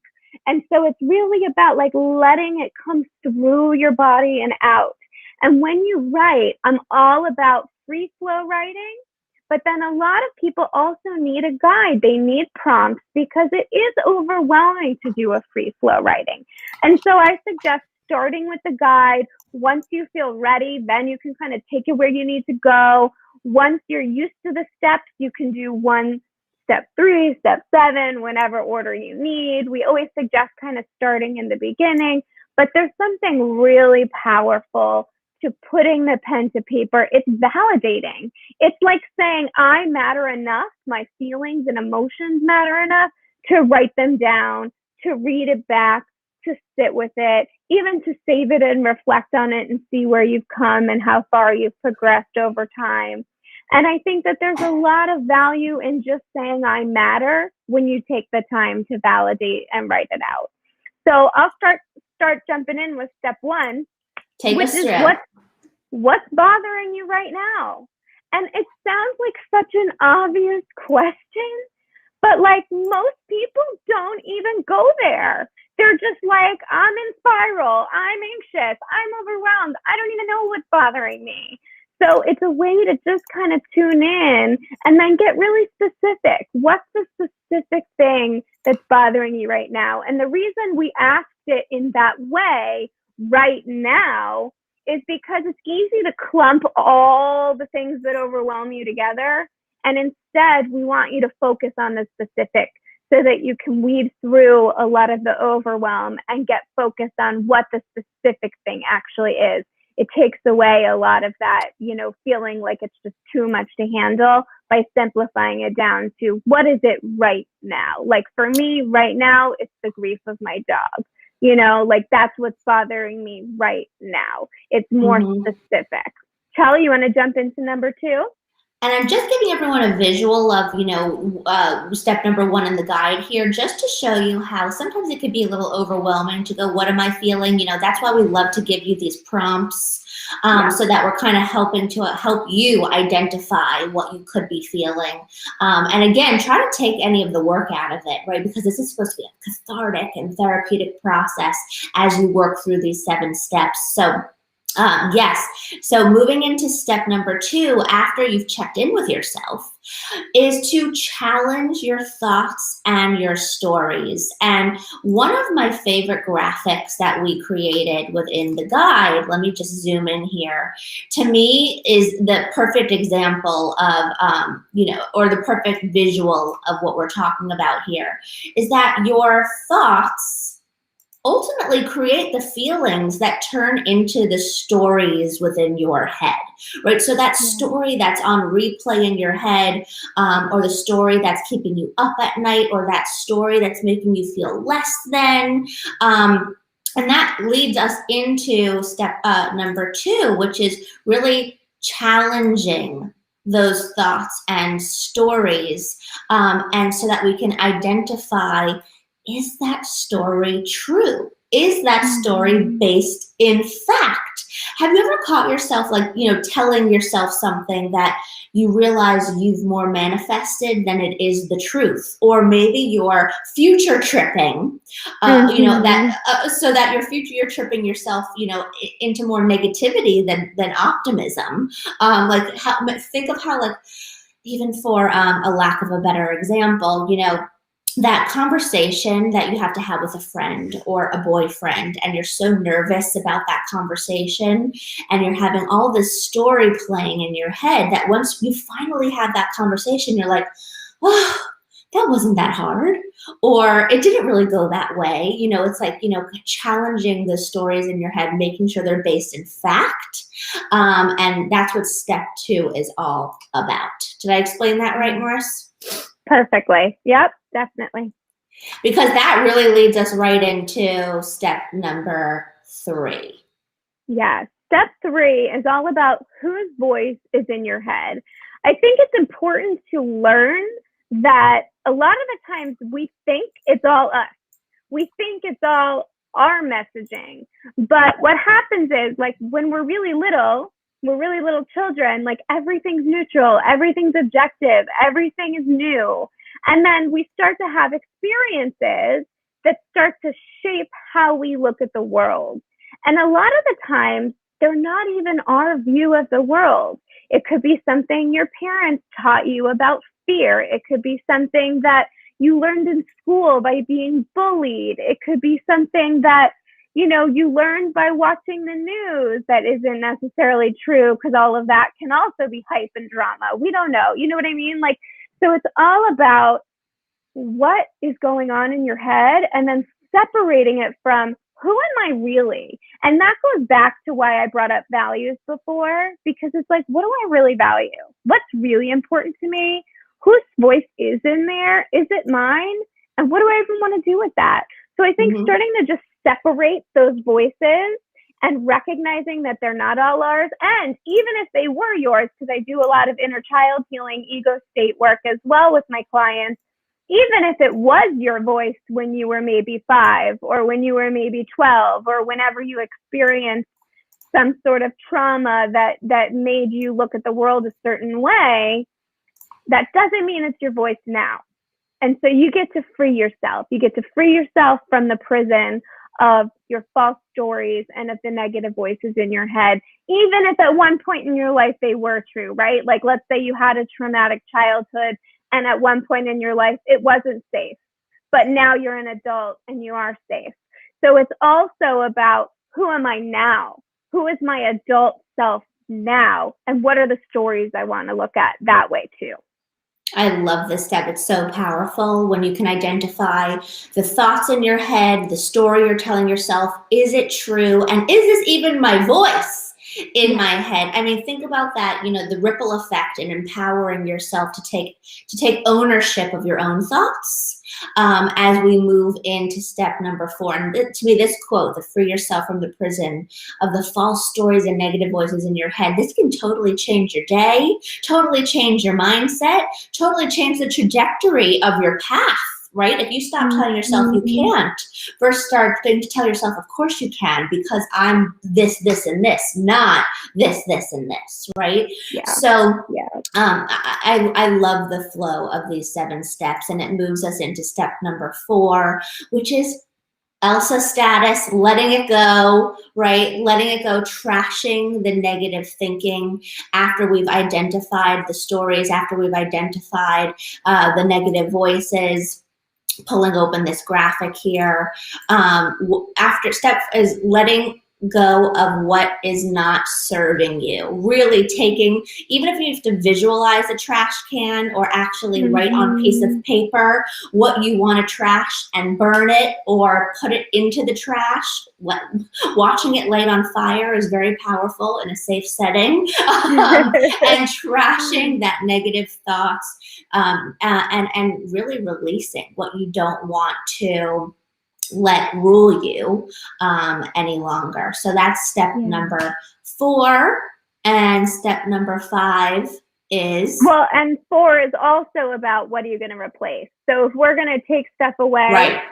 And so it's really about letting it come through your body and out. And when you write, I'm all about free flow writing, but then a lot of people also need a guide. They need prompts because it is overwhelming to do a free flow writing. And so I suggest starting with the guide. Once you feel ready, then you can kind of take it where you need to go. Once you're used to the steps, you can do 1, step 3, step 7, whatever order you need. We always suggest kind of starting in the beginning, but there's something really powerful to putting the pen to paper. It's validating. It's like saying, I matter enough, my feelings and emotions matter enough to write them down, to read it back, to sit with it, even to save it and reflect on it and see where you've come and how far you've progressed over time. And I think that there's a lot of value in just saying I matter when you take the time to validate and write it out. So I'll start jumping in with step 1, which is what's bothering you right now. And it sounds like such an obvious question, but most people don't even go there. They're just like, I'm in spiral, I'm anxious, I'm overwhelmed, I don't even know what's bothering me. So it's a way to just kind of tune in and then get really specific. What's the specific thing that's bothering you right now? And the reason we asked it in that way right now is because it's easy to clump all the things that overwhelm you together. And instead, we want you to focus on the specific so that you can weed through a lot of the overwhelm and get focused on what the specific thing actually is. It takes away a lot of that, feeling like it's just too much to handle by simplifying it down to what is it right now? Like for me right now, it's the grief of my dog. That's what's bothering me right now. It's more specific. Charlie, you want to jump into number 2? And I'm just giving everyone a visual of, step number 1 in the guide here, just to show you how sometimes it could be a little overwhelming to go, what am I feeling? That's why we love to give you these prompts so that we're kind of helping to help you identify what you could be feeling. And again, try to take any of the work out of it, right? Because this is supposed to be a cathartic and therapeutic process as you work through these 7 steps. So yes. So moving into step number 2, after you've checked in with yourself, is to challenge your thoughts and your stories. And one of my favorite graphics that we created within the guide, let me just zoom in here, to me is the perfect example of, or the perfect visual of what we're talking about here, is that your thoughts ultimately create the feelings that turn into the stories within your head, right? So that story that's on replay in your head, or the story that's keeping you up at night, or that story that's making you feel less than, and that leads us into step number 2, which is really challenging those thoughts and stories, and so that we can identify, is that story true? Is that story based in fact? Have you ever caught yourself, like, telling yourself something that you realize you've more manifested than it is the truth? Or maybe you're future tripping, so that you're tripping yourself, into more negativity than optimism. Think of how, like, even for a lack of a better example, that conversation that you have to have with a friend or a boyfriend, and you're so nervous about that conversation, and you're having all this story playing in your head, that once you finally have that conversation, you're like, oh, that wasn't that hard, or it didn't really go that way. It's like, challenging the stories in your head, making sure they're based in fact. And that's what step 2 is all about. Did I explain that right, Maris? Perfectly. Yep, definitely. Because that really leads us right into step number 3. Yes. Step 3 is all about whose voice is in your head. I think it's important to learn that a lot of the times we think it's all us. We think it's all our messaging. But what happens is, like, when we're really little children, like, everything's neutral, everything's objective, everything is new. And then we start to have experiences that start to shape how we look at the world. And a lot of the times, they're not even our view of the world. It could be something your parents taught you about fear. It could be something that you learned in school by being bullied. It could be something that you learned by watching the news that isn't necessarily true, because all of that can also be hype and drama. We don't know. You know what I mean? Like, so it's all about what is going on in your head, and then separating it from, who am I really? And that goes back to why I brought up values before, because it's like, what do I really value? What's really important to me? Whose voice is in there? Is it mine? And what do I even want to do with that? So I think starting to just separate those voices and recognizing that they're not all ours. And even if they were yours, because I do a lot of inner child healing, ego state work as well with my clients, even if it was your voice when you were maybe 5, or when you were maybe 12, or whenever you experienced some sort of trauma that made you look at the world a certain way, that doesn't mean it's your voice now. And so you get to free yourself. You get to free yourself from the prison of your false stories and of the negative voices in your head, even if at one point in your life they were true, right? Like, let's say you had a traumatic childhood, and at one point in your life it wasn't safe, but now you're an adult and you are safe. So it's also about, who am I now? Who is my adult self now? And what are the stories I want to look at that way too? I love this step. It's so powerful when you can identify the thoughts in your head, the story you're telling yourself. Is it true? And is this even my voice in my head? I mean, think about that, the ripple effect and empowering yourself to take ownership of your own thoughts, as we move into step number 4. And to me, this quote, the free yourself from the prison of the false stories and negative voices in your head, this can totally change your day, totally change your mindset, totally change the trajectory of your path. Right? If you stop telling yourself you can't, first start to tell yourself, of course you can, because I'm this, this, and this, not this, this, and this, right? Yeah. So I love the flow of these 7 steps, and it moves us into step number 4, which is Elsa status, letting it go, right? Letting it go, trashing the negative thinking after we've identified the stories, after we've identified the negative voices. Pulling open this graphic here. After step is letting go of what is not serving you. Really taking, even if you have to visualize a trash can or actually write on a piece of paper what you want to trash and burn it or put it into the trash. Watching it light on fire is very powerful in a safe setting. And trashing that negative thoughts and really releasing what you don't want to let rule you any longer. So that's step number 4. And step number 5 is? Well, and 4 is also about what are you going to replace. So if we're going to take stuff away, right,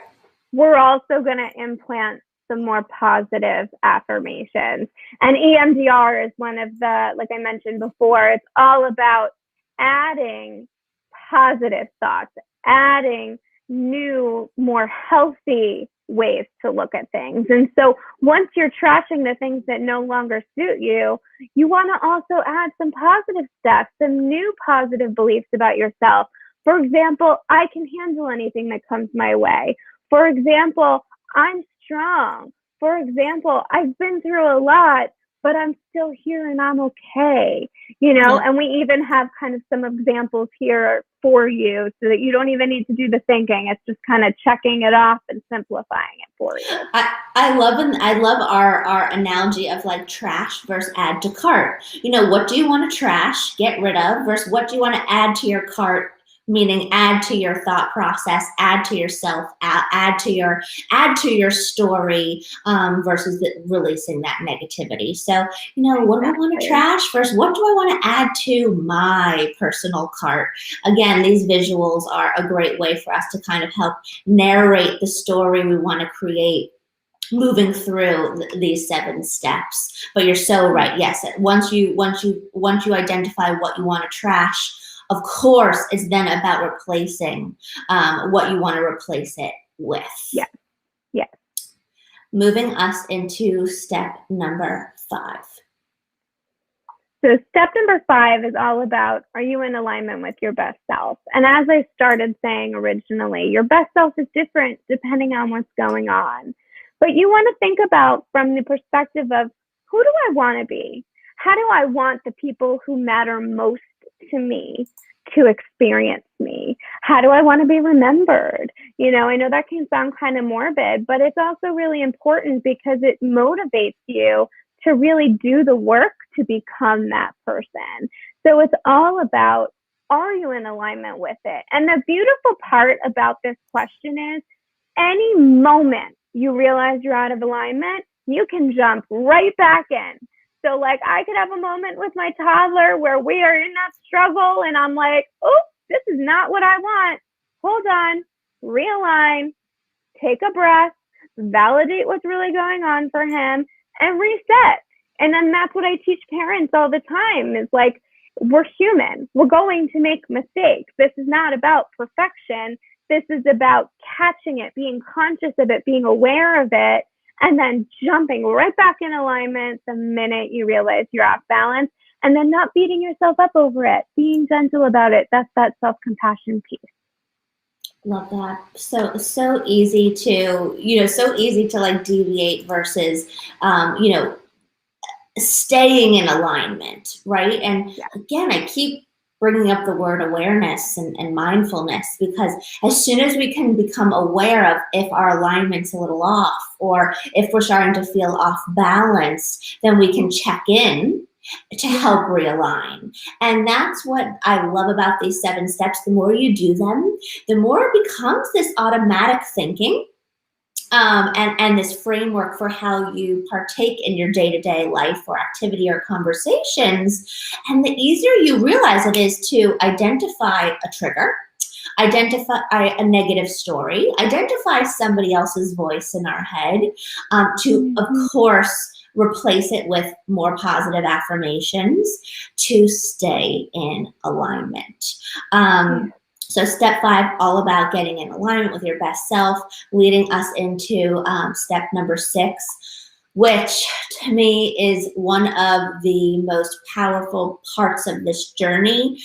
we're also going to implant some more positive affirmations. And EMDR is one of the, like I mentioned before, it's all about adding positive thoughts, adding new, more healthy ways to look at things. And so once you're trashing the things that no longer suit you, you want to also add some positive stuff, some new positive beliefs about yourself. For example, I can handle anything that comes my way. For example, I'm strong. For example, I've been through a lot, but I'm still here and I'm okay, you know, and we even have kind of some examples here for you so that you don't even need to do the thinking. It's just kind of checking it off and simplifying it for you. I love our analogy of like trash versus add to cart. You know, what do you want to trash, get rid of, versus what do you want to add to your cart? Meaning add to your thought process, add to yourself, add to your story, versus releasing that negativity. So, you know, what do I want to trash versus what do I want to add to my personal cart? Again, these visuals are a great way for us to kind of help narrate the story we want to create moving through these 7 steps. But you're so right. Yes, once you identify what you want to trash, of course, it's then about replacing what you want to replace it with. Yeah. Yeah. Moving us into step number 5. So step number 5 is all about, are you in alignment with your best self? And as I started saying originally, your best self is different depending on what's going on. But you want to think about from the perspective of, who do I want to be? How do I want the people who matter most to me to experience me? How do I want to be remembered? You know, I know that can sound kind of morbid, but it's also really important because it motivates you to really do the work to become that person. So it's all about, are you in alignment with it? And the beautiful part about this question is, any moment you realize you're out of alignment, you can jump right back in. So like I could have a moment with my toddler where we are in that struggle and I'm like, oh, this is not what I want. Hold on, realign, take a breath, validate what's really going on for him and reset. And then that's what I teach parents all the time is like, we're human. We're going to make mistakes. This is not about perfection. This is about catching it, being conscious of it, being aware of it, and then jumping right back in alignment the minute you realize you're off balance, and then not beating yourself up over it, being gentle about it. That's that self-compassion piece. Love that. So easy to like deviate versus, staying in alignment, right? And again, I keep bringing up the word awareness and mindfulness, because as soon as we can become aware of if our alignment's a little off or if we're starting to feel off balance, then we can check in to help realign. And that's what I love about these 7 steps. The more you do them, the more it becomes this automatic thinking. And this framework for how you partake in your day-to-day life or activity or conversations. And the easier you realize it is to identify a trigger, identify a negative story, identify somebody else's voice in our head, to, of course, replace it with more positive affirmations to stay in alignment. So step 5, all about getting in alignment with your best self, leading us into step number 6, which to me is one of the most powerful parts of this journey,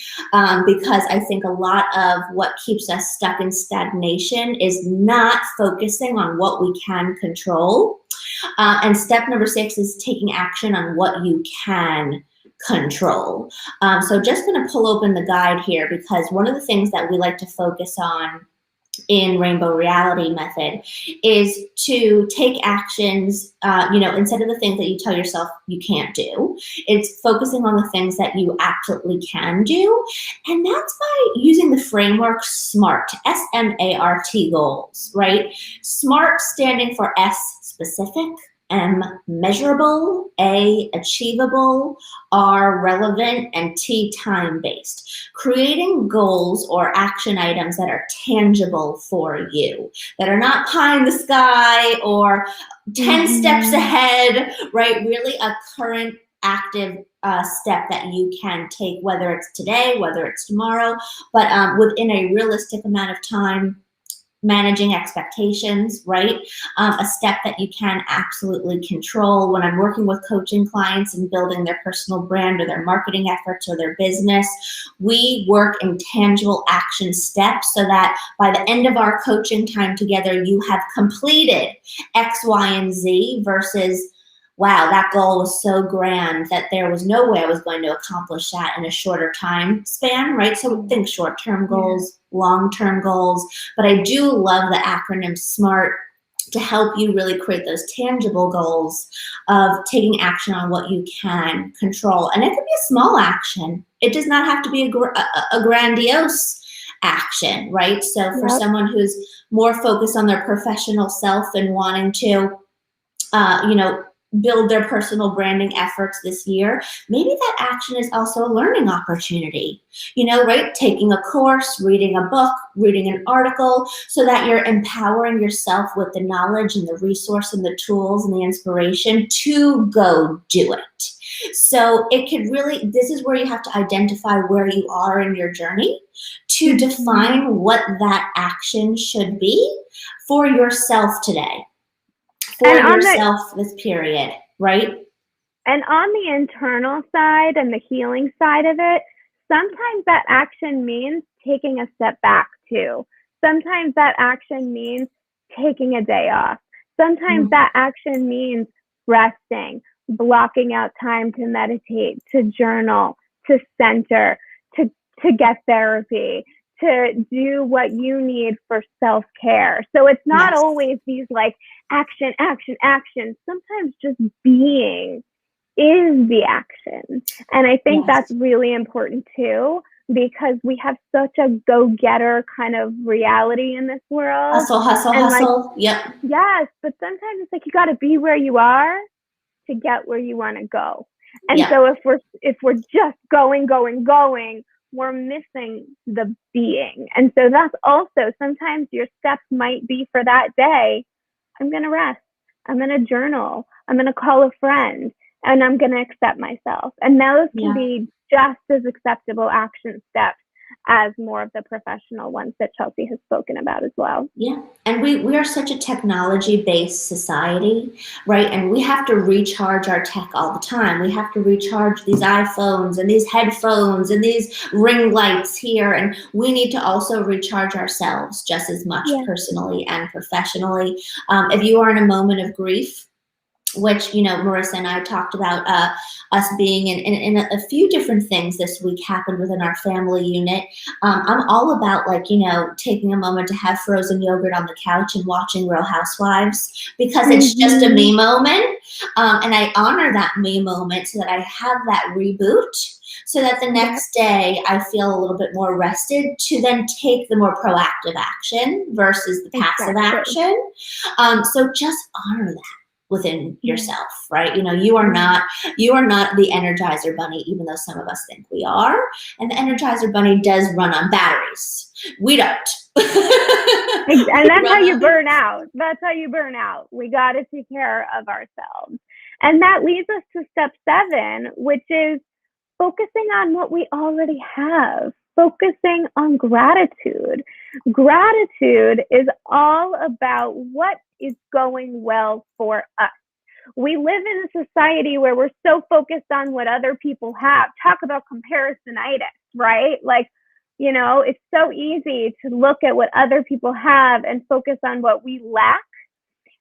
because I think a lot of what keeps us stuck in stagnation is not focusing on what we can control And step number 6 is taking action on what you can control. So just going to pull open the guide here, because one of the things that we like to focus on in Rainbow Reality Method is to take actions, instead of the things that you tell yourself you can't do. It's focusing on the things that you absolutely can do. And that's by using the framework SMART, S-M-A-R-T goals, right? SMART standing for S, specific, M, measurable, A, achievable, R, relevant, and T, time-based. Creating goals or action items that are tangible for you, that are not pie in the sky or 10 steps ahead, right? Really a current active step that you can take, whether it's today, whether it's tomorrow, but within a realistic amount of time. Managing expectations, right? A step that you can absolutely control. When I'm working with coaching clients and building their personal brand or their marketing efforts or their business, we work in tangible action steps so that by the end of our coaching time together, you have completed X, Y, and Z versus, wow, that goal was so grand that there was no way I was going to accomplish that in a shorter time span, right? So think short-term goals, long-term goals, but I do love the acronym SMART to help you really create those tangible goals of taking action on what you can control. And it could be a small action. It does not have to be a grandiose action, right? So for someone who's more focused on their professional self and wanting to, build their personal branding efforts this year, maybe that action is also a learning opportunity, right? Taking a course, reading a book, reading an article, so that you're empowering yourself with the knowledge and the resource and the tools and the inspiration to go do it. So it could really, this is where you have to identify where you are in your journey to define what that action should be for yourself today. For yourself this period, right? And on the internal side and the healing side of it, sometimes that action means taking a step back too. Sometimes that action means taking a day off. Sometimes that action means resting, blocking out time to meditate, to journal, to center, to get therapy, to do what you need for self-care. So it's not always these like action. Sometimes just being is the action. And I think that's really important too, because we have such a go-getter kind of reality in this world. Hustle. Yep. Yes, but sometimes it's like you got to be where you are to get where you want to go. And so if we're just going, we're missing the being. And so that's also, sometimes your steps might be for that day, I'm going to rest, I'm going to journal, I'm going to call a friend, and I'm going to accept myself. And those can be just as acceptable action steps as more of the professional ones that Chelsea has spoken about as well. Yeah, and we are such a technology-based society, right? And we have to recharge our tech all the time. We have to recharge these iPhones and these headphones and these ring lights here. And we need to also recharge ourselves just as much personally and professionally. If you are in a moment of grief, which, Marisa and I talked about us being in a few different things this week happened within our family unit. I'm all about taking a moment to have frozen yogurt on the couch and watching Real Housewives, because it's just a me moment. And I honor that me moment so that I have that reboot, so that the next day I feel a little bit more rested to then take the more proactive action versus the passive action. So just honor that within yourself, right? You are not the Energizer Bunny, even though some of us think we are. And the Energizer Bunny does run on batteries. We don't. And that's how you burn out. We got to take care of ourselves. And that leads us to step 7, which is focusing on what we already have. Focusing on gratitude. Gratitude is all about what is going well for us. We live in a society where we're so focused on what other people have. Talk about comparisonitis, right? It's so easy to look at what other people have and focus on what we lack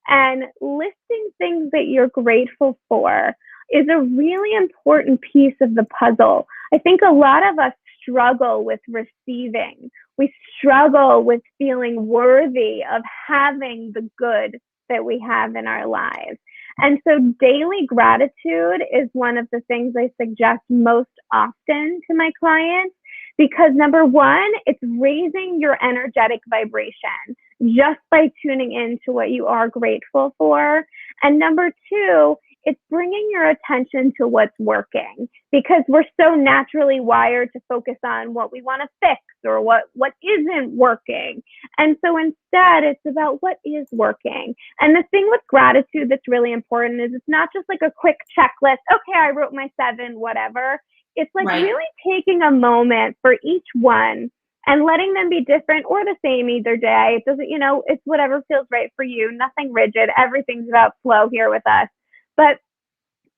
And listing things that you're grateful for is a really important piece of the puzzle. I think a lot of us struggle with receiving. We struggle with feeling worthy of having the good that we have in our lives. And so daily gratitude is one of the things I suggest most often to my clients, because number one, it's raising your energetic vibration just by tuning into what you are grateful for. And number two, it's bringing your attention to what's working, because we're so naturally wired to focus on what we want to fix or what isn't working. And so instead, it's about what is working. And the thing with gratitude that's really important is it's not just like a quick checklist. Okay, I wrote my 7, whatever. It's like really taking a moment for each one and letting them be different or the same either day. It doesn't, it's whatever feels right for you. Nothing rigid. Everything's about flow here with us. But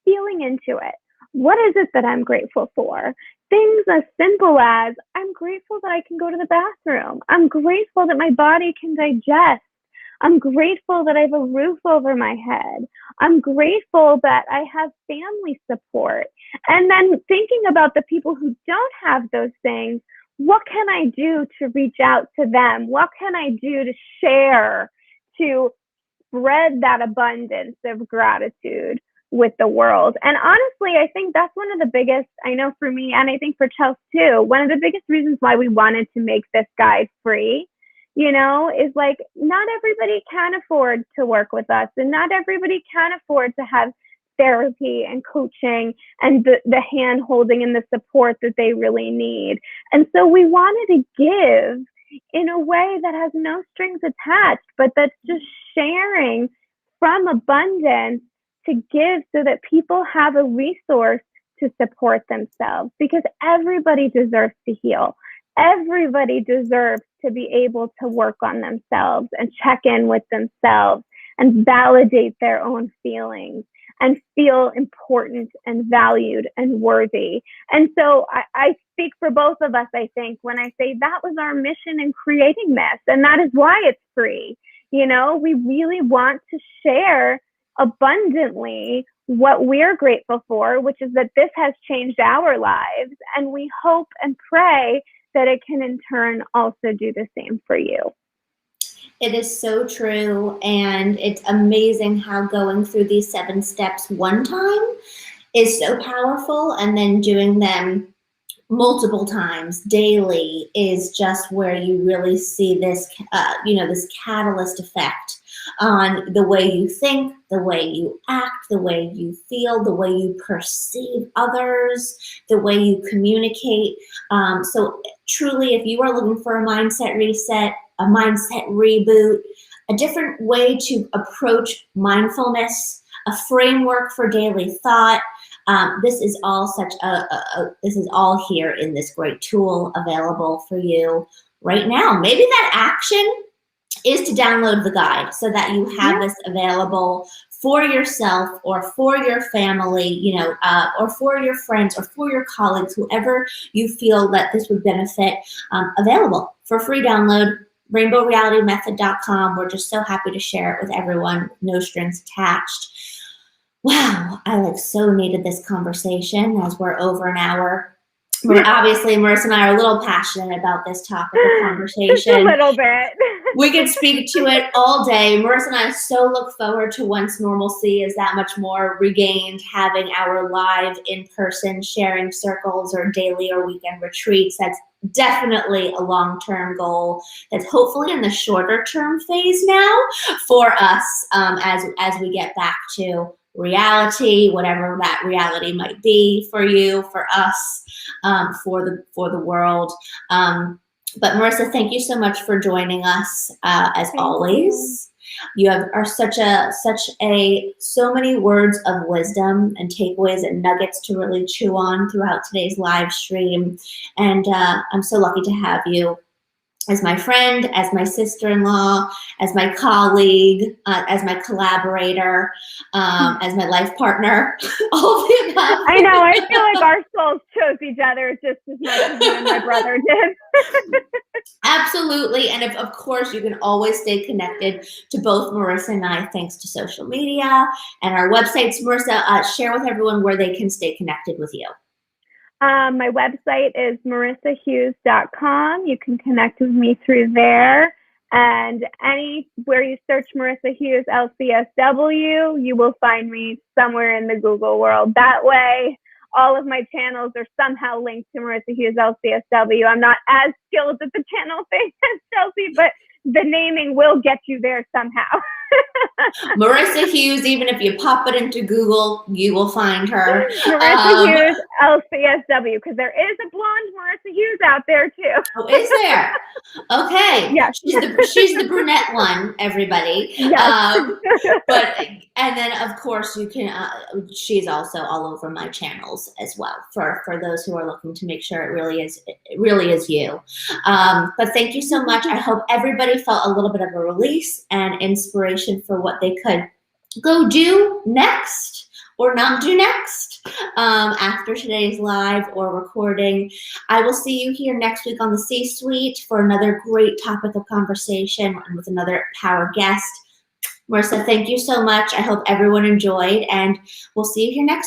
feeling into it. What is it that I'm grateful for? Things as simple as, I'm grateful that I can go to the bathroom. I'm grateful that my body can digest. I'm grateful that I have a roof over my head. I'm grateful that I have family support. And then thinking about the people who don't have those things, what can I do to reach out to them? What can I do to share, to spread that abundance of gratitude with the world? And honestly, I think that's one of the biggest, I know for me, and I think for Chelsea too, one of the biggest reasons why we wanted to make this guide free, is like, not everybody can afford to work with us, and not everybody can afford to have therapy and coaching and the hand holding and the support that they really need. And so we wanted to give in a way that has no strings attached, but that's just sharing from abundance to give so that people have a resource to support themselves, because everybody deserves to heal. Everybody deserves to be able to work on themselves and check in with themselves and validate their own feelings and feel important and valued and worthy. And so I speak for both of us, I think, when I say that was our mission in creating this, and that is why it's free. We really want to share abundantly what we're grateful for, which is that this has changed our lives, and we hope and pray that it can in turn also do the same for you. It is so true, and it's amazing how going through these 7 steps one time is so powerful, and then doing them multiple times daily is just where you really see this, this catalyst effect on the way you think, the way you act, the way you feel, the way you perceive others, the way you communicate. So truly, if you are looking for a mindset reset, a mindset reboot, a different way to approach mindfulness, a framework for daily thought, this is all this is all here in this great tool available for you right now. Maybe that action is to download the guide so that you have this available for yourself or for your family, or for your friends or for your colleagues, whoever you feel that this would benefit, available for free download, rainbowrealitymethod.com. We're just so happy to share it with everyone, no strings attached. Wow, I so needed this conversation as we're over an hour. Obviously, Marisa and I are a little passionate about this topic of conversation. Just a little bit. We could speak to it all day. Marisa and I so look forward to, once normalcy is that much more regained, having our live in-person sharing circles or daily or weekend retreats. That's definitely a long-term goal that's hopefully in the shorter term phase now for us, as we get back to reality, whatever that reality might be for you, for us, for the world. But Marisa, thank you so much for joining us, as always. You are so many words of wisdom and takeaways and nuggets to really chew on throughout today's live stream. And I'm so lucky to have you as my friend, as my sister-in-law, as my colleague, as my collaborator, as my life partner, all of the above. I know, I feel like our souls chose each other just as much as you and my brother did. Absolutely. And of course, you can always stay connected to both Marisa and I thanks to social media and our websites. Marisa, share with everyone where they can stay connected with you. My website is marisahughes.com. You can connect with me through there. And anywhere you search Marisa Hughes LCSW, you will find me somewhere in the Google world. That way, all of my channels are somehow linked to Marisa Hughes LCSW. I'm not as skilled at the channel thing as Chelsea, but the naming will get you there somehow. Marisa Hughes, even if you pop it into Google, you will find her. Marisa Hughes LCSW, because there is a blonde Marisa Hughes out there too. Oh, is there? Okay. Yeah. She's the brunette one, everybody. Yes. And then of course you can. She's also all over my channels as well. For those who are looking to make sure it really is you. But thank you so much. I hope everybody felt a little bit of a release and inspiration for what they could go do next or not do next after today's live or recording. I will see you here next week on the C-Suite for another great topic of conversation and with another power guest. Marisa, thank you so much. I hope everyone enjoyed, and we'll see you here next week.